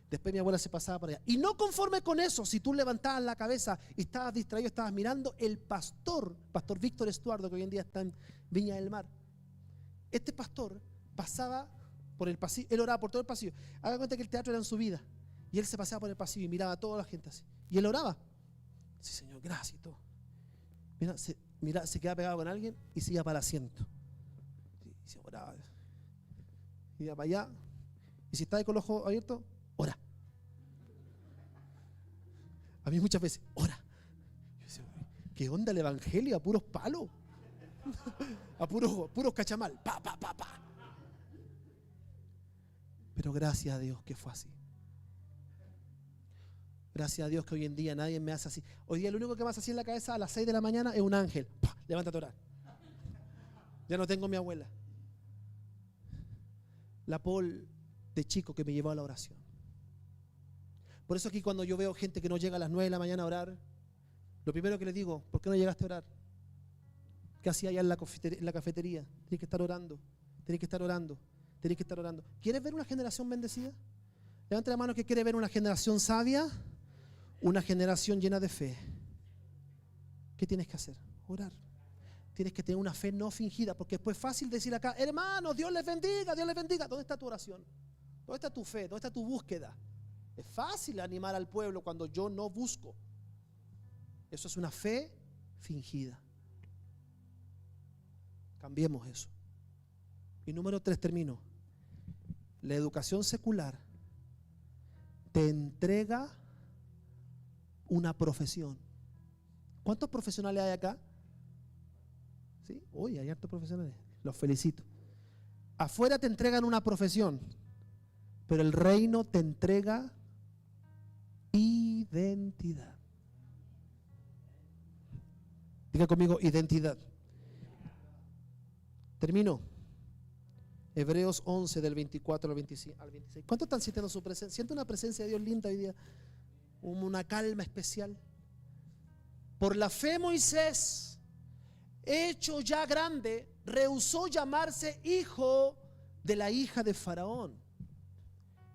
Después mi abuela se pasaba por allá. Y no conforme con eso, si tú levantabas la cabeza y estabas distraído, estabas mirando, el pastor Víctor Estuardo, que hoy en día está en Viña del Mar, este pastor pasaba por el pasillo, él oraba por todo el pasillo. Haga cuenta que el teatro era en su vida. Y él se pasaba por el pasillo y miraba a toda la gente así. Y él oraba. Sí, Señor, gracias y todo. Mira, se quedaba pegado con alguien y se iba para el asiento. Y se oraba. Iba para allá. Y si está ahí con los ojos abiertos, ora. A mí muchas veces, ora. Yo decía, ¿qué onda el evangelio? A puros palos. A puros cachamal. Pa, pa, pa, pa. Pero gracias a Dios que fue así. Gracias a Dios que hoy en día nadie me hace así. Hoy día lo único que me hace así en la cabeza a las 6 de la mañana es un ángel. ¡Pah! Levántate a orar. Ya no tengo a mi abuela. La Paul de chico que me llevó a la oración. Por eso aquí cuando yo veo gente que no llega a las 9 de la mañana a orar, lo primero que les digo, ¿por qué no llegaste a orar? ¿Qué hacía allá en la cafetería? Tienes que estar orando, tienes que estar orando, tienes que estar orando. ¿Quieres ver una generación bendecida? Levanta la mano que quiere ver una generación sabia, una generación llena de fe. ¿Qué tienes que hacer? Orar. Tienes que tener una fe no fingida, porque después es fácil decir acá, hermanos, Dios les bendiga, Dios les bendiga. ¿Dónde está tu oración? ¿Dónde está tu fe? ¿Dónde está tu búsqueda? Es fácil animar al pueblo cuando yo no busco. Eso es una fe fingida. Cambiemos eso. Y número 3, termino. La educación secular te entrega una profesión. ¿Cuántos profesionales hay acá? ¿Sí? Uy, hay hartos profesionales. Los felicito. Afuera te entregan una profesión, pero el reino te entrega identidad. Diga conmigo, identidad. Termino. Hebreos 11 del 24 al 26. ¿Cuántos están sintiendo su presencia? ¿Siente una presencia de Dios linda hoy día? Una calma especial. Por la fe Moisés, hecho ya grande, rehusó llamarse hijo de la hija de Faraón,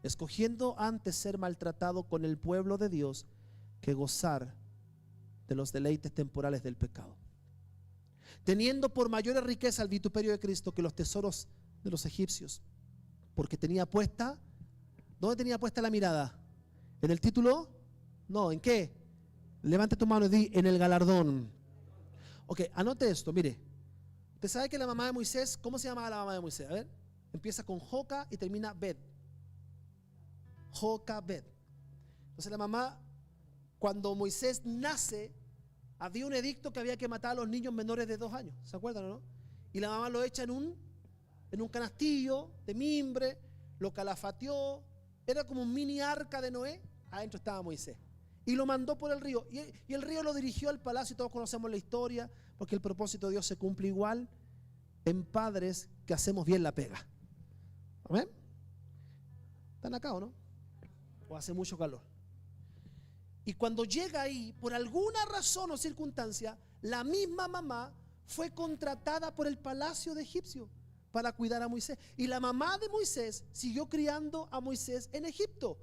escogiendo antes ser maltratado con el pueblo de Dios que gozar de los deleites temporales del pecado, teniendo por mayores riqueza el vituperio de Cristo que los tesoros de los egipcios, porque tenía puesta, ¿dónde tenía puesta la mirada? ¿En el título? No, ¿en qué? Levante tu mano y di, en el galardón. Ok, anote esto, mire. Usted sabe que la mamá de Moisés, ¿cómo se llamaba la mamá de Moisés? A ver, empieza con Joca y termina Bed. Jocabed. Entonces la mamá, cuando Moisés nace, había un edicto que había que matar a los niños menores de 2 años. ¿Se acuerdan o no? Y la mamá lo echa en un canastillo de mimbre, lo calafateó. Era como un mini arca de Noé. Adentro estaba Moisés. Y lo mandó por el río. Y el río lo dirigió al palacio. Y todos conocemos la historia, porque el propósito de Dios se cumple igual en padres que hacemos bien la pega. ¿Amén? ¿Están acá o no? ¿O hace mucho calor? Y cuando llega ahí, por alguna razón o circunstancia, la misma mamá fue contratada por el palacio de egipcio para cuidar a Moisés. Y la mamá de Moisés siguió criando a Moisés en Egipto.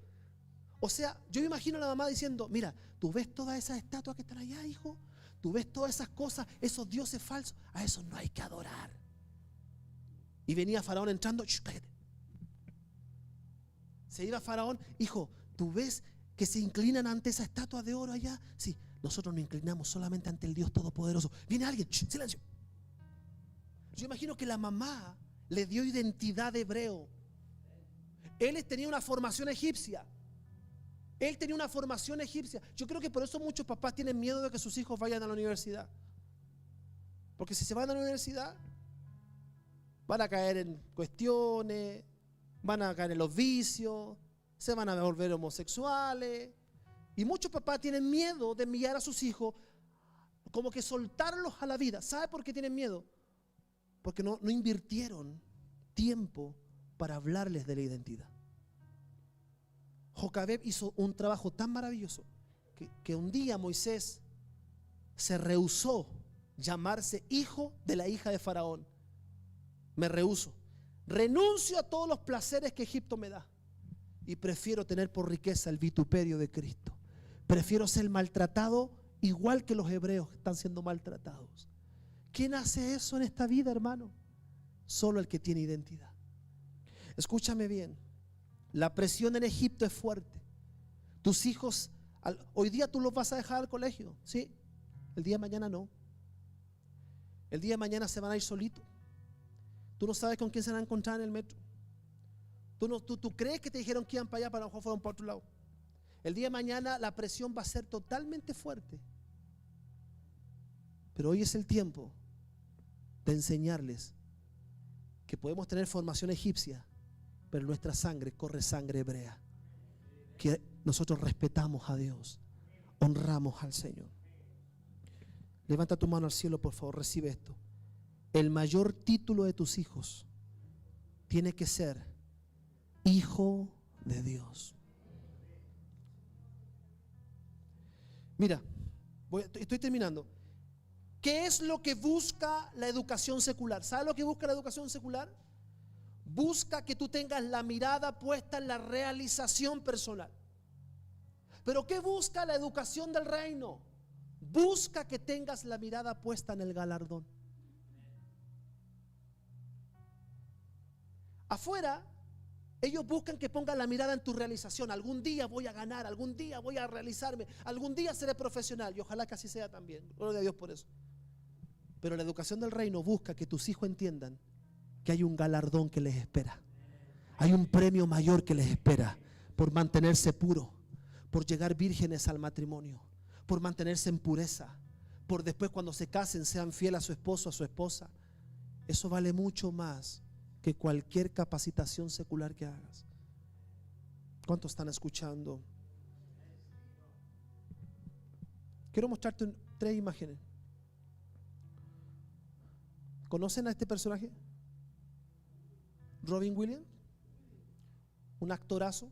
O sea, yo me imagino a la mamá diciendo, mira, tú ves todas esas estatuas que están allá, hijo, tú ves todas esas cosas, esos dioses falsos, a esos no hay que adorar. Y venía Faraón entrando, cállate. Se iba Faraón, hijo, tú ves que se inclinan ante esa estatua de oro allá. Sí, nosotros nos inclinamos solamente ante el Dios Todopoderoso. Viene alguien, silencio. Yo imagino que la mamá le dio identidad de hebreo. Él tenía una formación egipcia. Él tenía una formación egipcia. Yo creo que por eso muchos papás tienen miedo de que sus hijos vayan a la universidad. Porque si se van a la universidad, van a caer en cuestiones, van a caer en los vicios, se van a volver homosexuales. Y muchos papás tienen miedo de enviar a sus hijos, como que soltarlos a la vida. ¿Sabe por qué tienen miedo? Porque no invirtieron tiempo para hablarles de la identidad. Jocabed hizo un trabajo tan maravilloso que un día Moisés se rehusó llamarse hijo de la hija de Faraón. Me rehuso. Renuncio a todos los placeres que Egipto me da y prefiero tener por riqueza el vituperio de Cristo. Prefiero ser maltratado igual que los hebreos que están siendo maltratados. ¿Quién hace eso en esta vida, hermano? Solo el que tiene identidad. Escúchame bien. La presión en Egipto es fuerte. Tus hijos, hoy día tú los vas a dejar al colegio, ¿sí? El día de mañana no. El día de mañana se van a ir solitos. Tú no sabes con quién se van a encontrar en el metro. Tú crees que te dijeron que iban para allá, para lo mejor fueron para otro lado. El día de mañana la presión va a ser totalmente fuerte. Pero hoy es el tiempo de enseñarles que podemos tener formación egipcia, pero en nuestra sangre corre sangre hebrea. Que nosotros respetamos a Dios, honramos al Señor. Levanta tu mano al cielo, por favor, recibe esto. El mayor título de tus hijos tiene que ser hijo de Dios. Mira, estoy terminando. ¿Qué es lo que busca la educación secular? ¿Sabes lo que busca la educación secular? Busca que tú tengas la mirada puesta en la realización personal. ¿Pero qué busca la educación del reino? Busca que tengas la mirada puesta en el galardón. Afuera, ellos buscan que pongas la mirada en tu realización. Algún día voy a ganar, algún día voy a realizarme, algún día seré profesional. Y ojalá que así sea también. Gloria a Dios por eso. Pero la educación del reino busca que tus hijos entiendan que hay un galardón que les espera. Hay un premio mayor que les espera por mantenerse puro, por llegar vírgenes al matrimonio, por mantenerse en pureza, por después cuando se casen sean fieles a su esposo, a su esposa. Eso vale mucho más que cualquier capacitación secular que hagas. ¿Cuántos están escuchando? Quiero mostrarte 3 imágenes. ¿Conocen a este personaje? Robin Williams, un actorazo.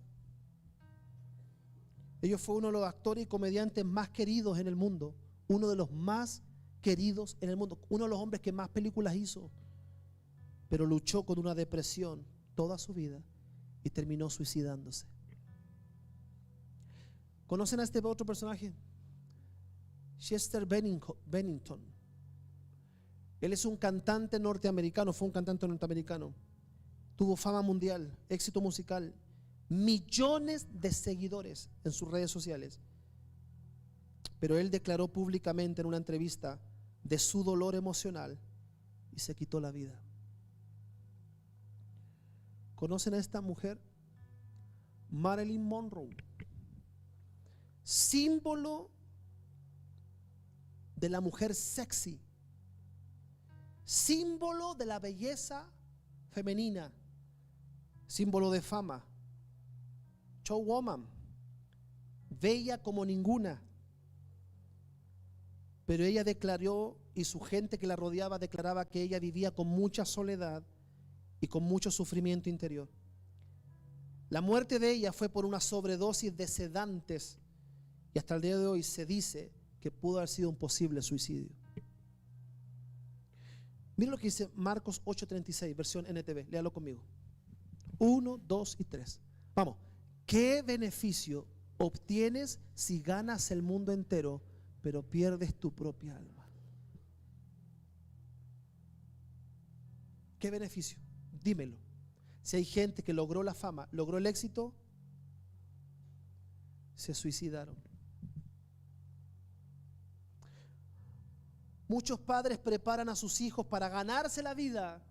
Ellos fue uno de los actores y comediantes más queridos en el mundo, uno de los más queridos en el mundo, uno de los hombres que más películas hizo, pero luchó con una depresión toda su vida y terminó suicidándose. ¿Conocen a este otro personaje? Chester Bennington. Él es un cantante norteamericano, fue un cantante norteamericano. Tuvo fama mundial, éxito musical, millones de seguidores en sus redes sociales. Pero él declaró públicamente en una entrevista de su dolor emocional y se quitó la vida. ¿Conocen a esta mujer? Marilyn Monroe, símbolo de la mujer sexy, símbolo de la belleza femenina, símbolo de fama, showwoman, bella como ninguna. Pero ella declaró, y su gente que la rodeaba declaraba, que ella vivía con mucha soledad y con mucho sufrimiento interior. La muerte de ella fue por una sobredosis de sedantes y hasta el día de hoy se dice que pudo haber sido un posible suicidio. Mira lo que dice Marcos 8:36, versión NTV, léalo conmigo. 1, 2 y 3. Vamos. ¿Qué beneficio obtienes si ganas el mundo entero, pero pierdes tu propia alma? ¿Qué beneficio? Dímelo. Si hay gente que logró la fama, logró el éxito, se suicidaron. Muchos padres preparan a sus hijos para ganarse la vida,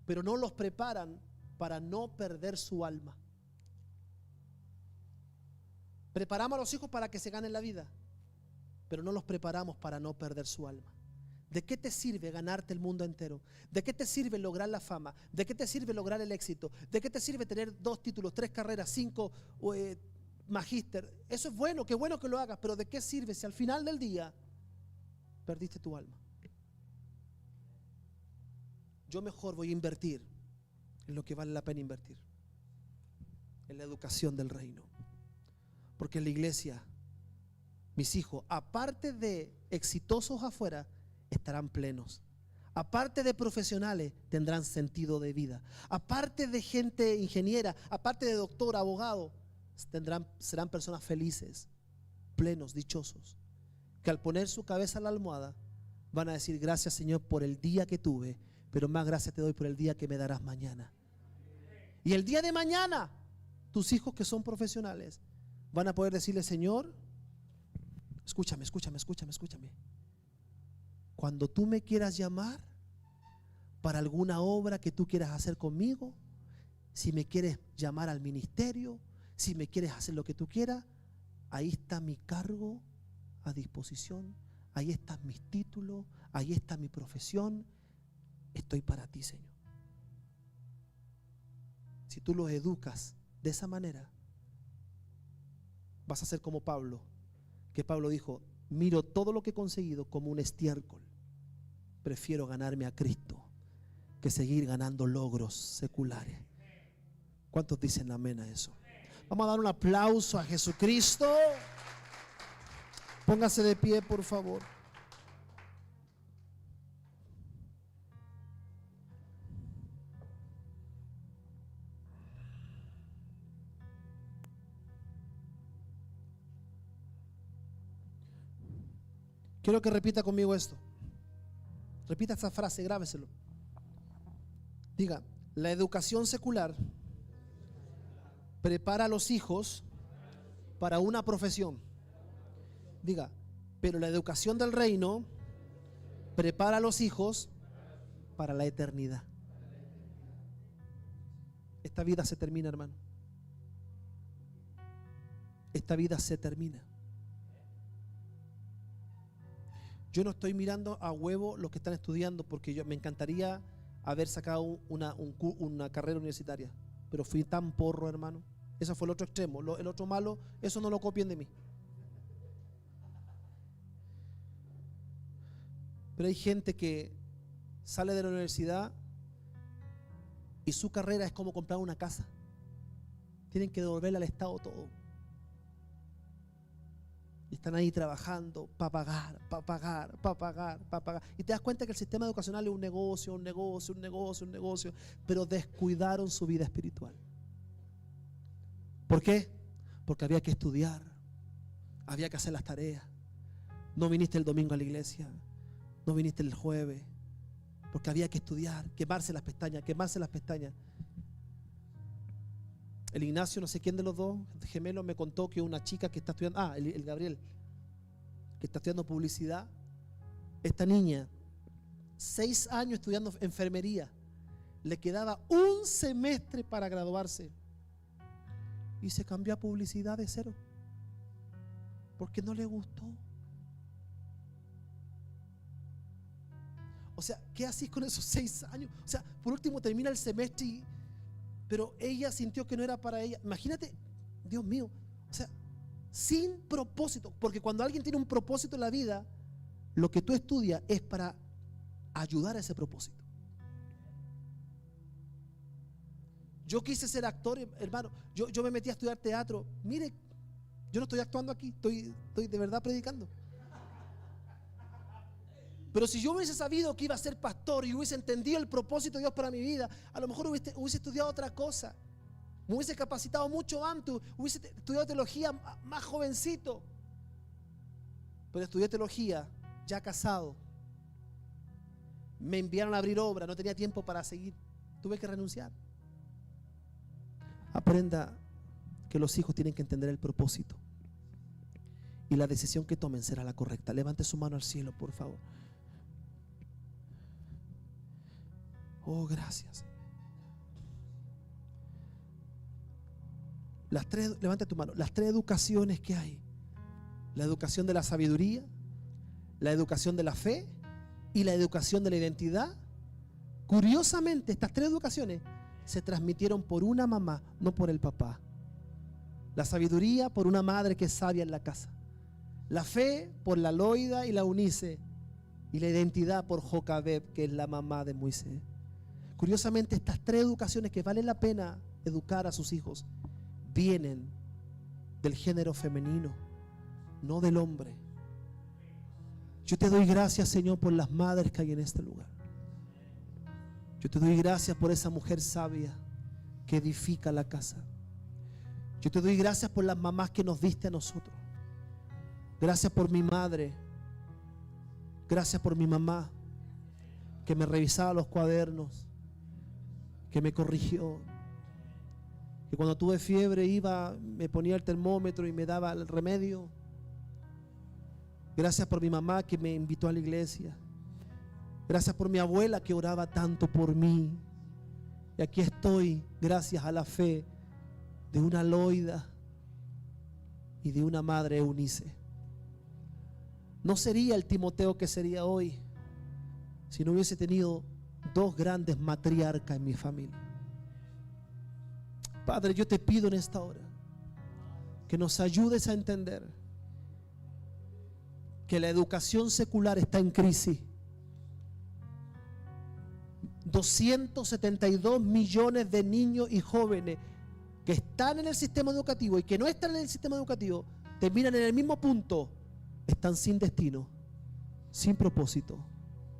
pero no los preparan para no perder su alma. Preparamos a los hijos para que se ganen la vida, pero no los preparamos para no perder su alma. ¿De qué te sirve ganarte el mundo entero? ¿De qué te sirve lograr la fama? ¿De qué te sirve lograr el éxito? ¿De qué te sirve tener 2 títulos, 3 carreras, 5 magíster? Eso es bueno, qué bueno que lo hagas, pero ¿de qué sirve si al final del día perdiste tu alma? Yo mejor voy a invertir en lo que vale la pena invertir, en la educación del reino. Porque en la iglesia, mis hijos, aparte de exitosos afuera, estarán plenos. Aparte de profesionales, tendrán sentido de vida. Aparte de gente ingeniera, aparte de doctor, abogado, serán personas felices, plenos, dichosos, que al poner su cabeza en la almohada van a decir: gracias, Señor, por el día que tuve, pero más gracias te doy por el día que me darás mañana. Y el día de mañana, tus hijos que son profesionales van a poder decirle: Señor, escúchame. Cuando tú me quieras llamar para alguna obra que tú quieras hacer conmigo, si me quieres llamar al ministerio, si me quieres hacer lo que tú quieras, ahí está mi cargo a disposición, ahí están mis títulos, ahí está mi profesión, estoy para ti, Señor. Si tú los educas de esa manera, vas a ser como Pablo, que Pablo dijo: miro todo lo que he conseguido como un estiércol, prefiero ganarme a Cristo que seguir ganando logros seculares. ¿Cuántos dicen amén a eso? Vamos a dar un aplauso a Jesucristo. Póngase de pie, por favor. Quiero que repita conmigo esto. Repita esta frase, grábeselo. Diga: la educación secular prepara a los hijos para una profesión. Diga: pero la educación del reino prepara a los hijos para la eternidad. Esta vida se termina, hermano. Esta vida se termina. Yo no estoy mirando a huevo los que están estudiando, porque me encantaría haber sacado una carrera universitaria, pero fui tan porro, hermano. Ese fue el otro extremo. El otro malo, eso no lo copien de mí. Pero hay gente que sale de la universidad y su carrera es como comprar una casa. Tienen que devolverle al Estado todo. Y están ahí trabajando para pagar, para pagar, para pagar, para pagar. Y te das cuenta que el sistema educacional es un negocio, un negocio, un negocio, un negocio. Pero descuidaron su vida espiritual. ¿Por qué? Porque había que estudiar, había que hacer las tareas. No viniste el domingo a la iglesia, no viniste el jueves, porque había que estudiar, quemarse las pestañas, quemarse las pestañas. El Ignacio, no sé quién de los dos gemelos, me contó que una chica que está estudiando, el Gabriel, que está estudiando publicidad, esta niña, 6 años estudiando enfermería, le quedaba un semestre para graduarse y se cambió a publicidad de cero, porque no le gustó. O sea, ¿qué haces con esos 6 años? O sea, por último termina el semestre pero ella sintió que no era para ella. Imagínate, Dios mío, o sea, sin propósito. Porque cuando alguien tiene un propósito en la vida, lo que tú estudias es para ayudar a ese propósito. Yo quise ser actor, hermano. Yo me metí a estudiar teatro. Mire, yo no estoy actuando aquí, estoy de verdad predicando. Pero si yo hubiese sabido que iba a ser pastor y hubiese entendido el propósito de Dios para mi vida, a lo mejor hubiese estudiado otra cosa. Me hubiese capacitado mucho antes, hubiese estudiado teología más jovencito. Pero estudié teología ya casado. Me enviaron a abrir obra, no tenía tiempo para seguir. Tuve que renunciar. Aprenda que los hijos tienen que entender el propósito. Y la decisión que tomen será la correcta. Levante su mano al cielo, por favor. Oh, gracias. Levanta tu mano. Las 3 educaciones que hay: la educación de la sabiduría, la educación de la fe y la educación de la identidad. Curiosamente, estas 3 educaciones se transmitieron por una mamá, no por el papá. La sabiduría por una madre que es sabia en la casa. La fe por la Loida y la Unice. Y la identidad por Jocabed, que es la mamá de Moisés. Curiosamente, estas 3 educaciones que vale la pena educar a sus hijos vienen del género femenino, no del hombre. Yo te doy gracias, Señor, por las madres que hay en este lugar. Yo te doy gracias por esa mujer sabia que edifica la casa. Yo te doy gracias por las mamás que nos diste a nosotros. Gracias por mi madre. Gracias por mi mamá, que me revisaba los cuadernos, que me corrigió, que cuando tuve fiebre me ponía el termómetro y me daba el remedio. Gracias por mi mamá que me invitó a la iglesia. Gracias por mi abuela que oraba tanto por mí. Y aquí estoy gracias a la fe de una Loida. y de una madre, Eunice. No sería el Timoteo que sería hoy si no hubiese tenido dos grandes matriarcas en mi familia. Padre, yo te pido en esta hora que nos ayudes a entender que la educación secular está en crisis. 272 millones de niños y jóvenes que están en el sistema educativo y que no están en el sistema educativo terminan en el mismo punto. Están sin destino, sin propósito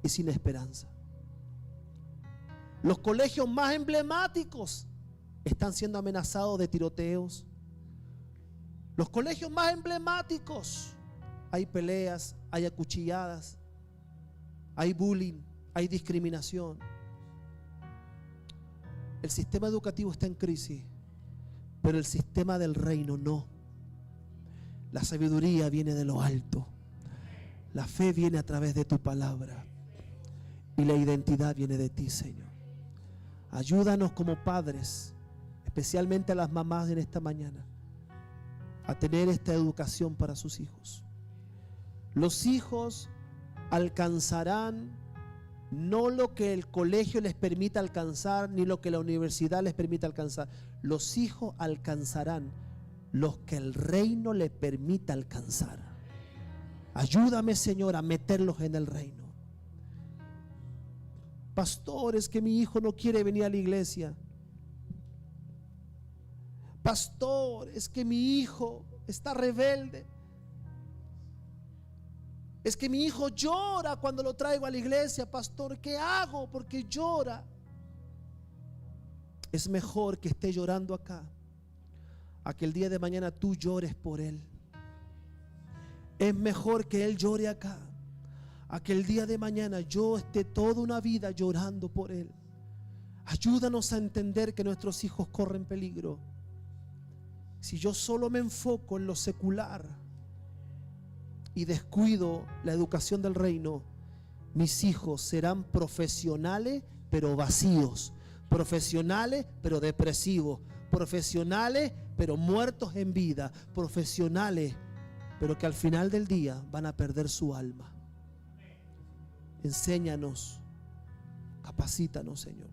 y sin esperanza. Los colegios más emblemáticos están siendo amenazados de tiroteos. Los colegios más emblemáticos, hay peleas, hay acuchilladas, hay bullying, hay discriminación. El sistema educativo está en crisis, pero el sistema del reino no. La sabiduría viene de lo alto. La fe viene a través de tu palabra. Y la identidad viene de ti, Señor. Ayúdanos como padres, especialmente a las mamás en esta mañana, a tener esta educación para sus hijos. Los hijos alcanzarán no lo que el colegio les permita alcanzar, ni lo que la universidad les permita alcanzar. Los hijos alcanzarán los que el reino les permita alcanzar. Ayúdame, Señor, a meterlos en el reino. Pastor, es que mi hijo no quiere venir a la iglesia. Pastor, es que mi hijo está rebelde. Es que mi hijo llora cuando lo traigo a la iglesia. Pastor, ¿qué hago? Porque llora. Es mejor que esté llorando acá a que el día de mañana tú llores por él. Es mejor que él llore acá a que el día de mañana yo esté toda una vida llorando por él. Ayúdanos a entender que nuestros hijos corren peligro. Si yo solo me enfoco en lo secular y descuido la educación del reino, mis hijos serán profesionales pero vacíos, profesionales pero depresivos, profesionales pero muertos en vida, profesionales pero que al final del día van a perder su alma. Enséñanos, capacítanos, Señor.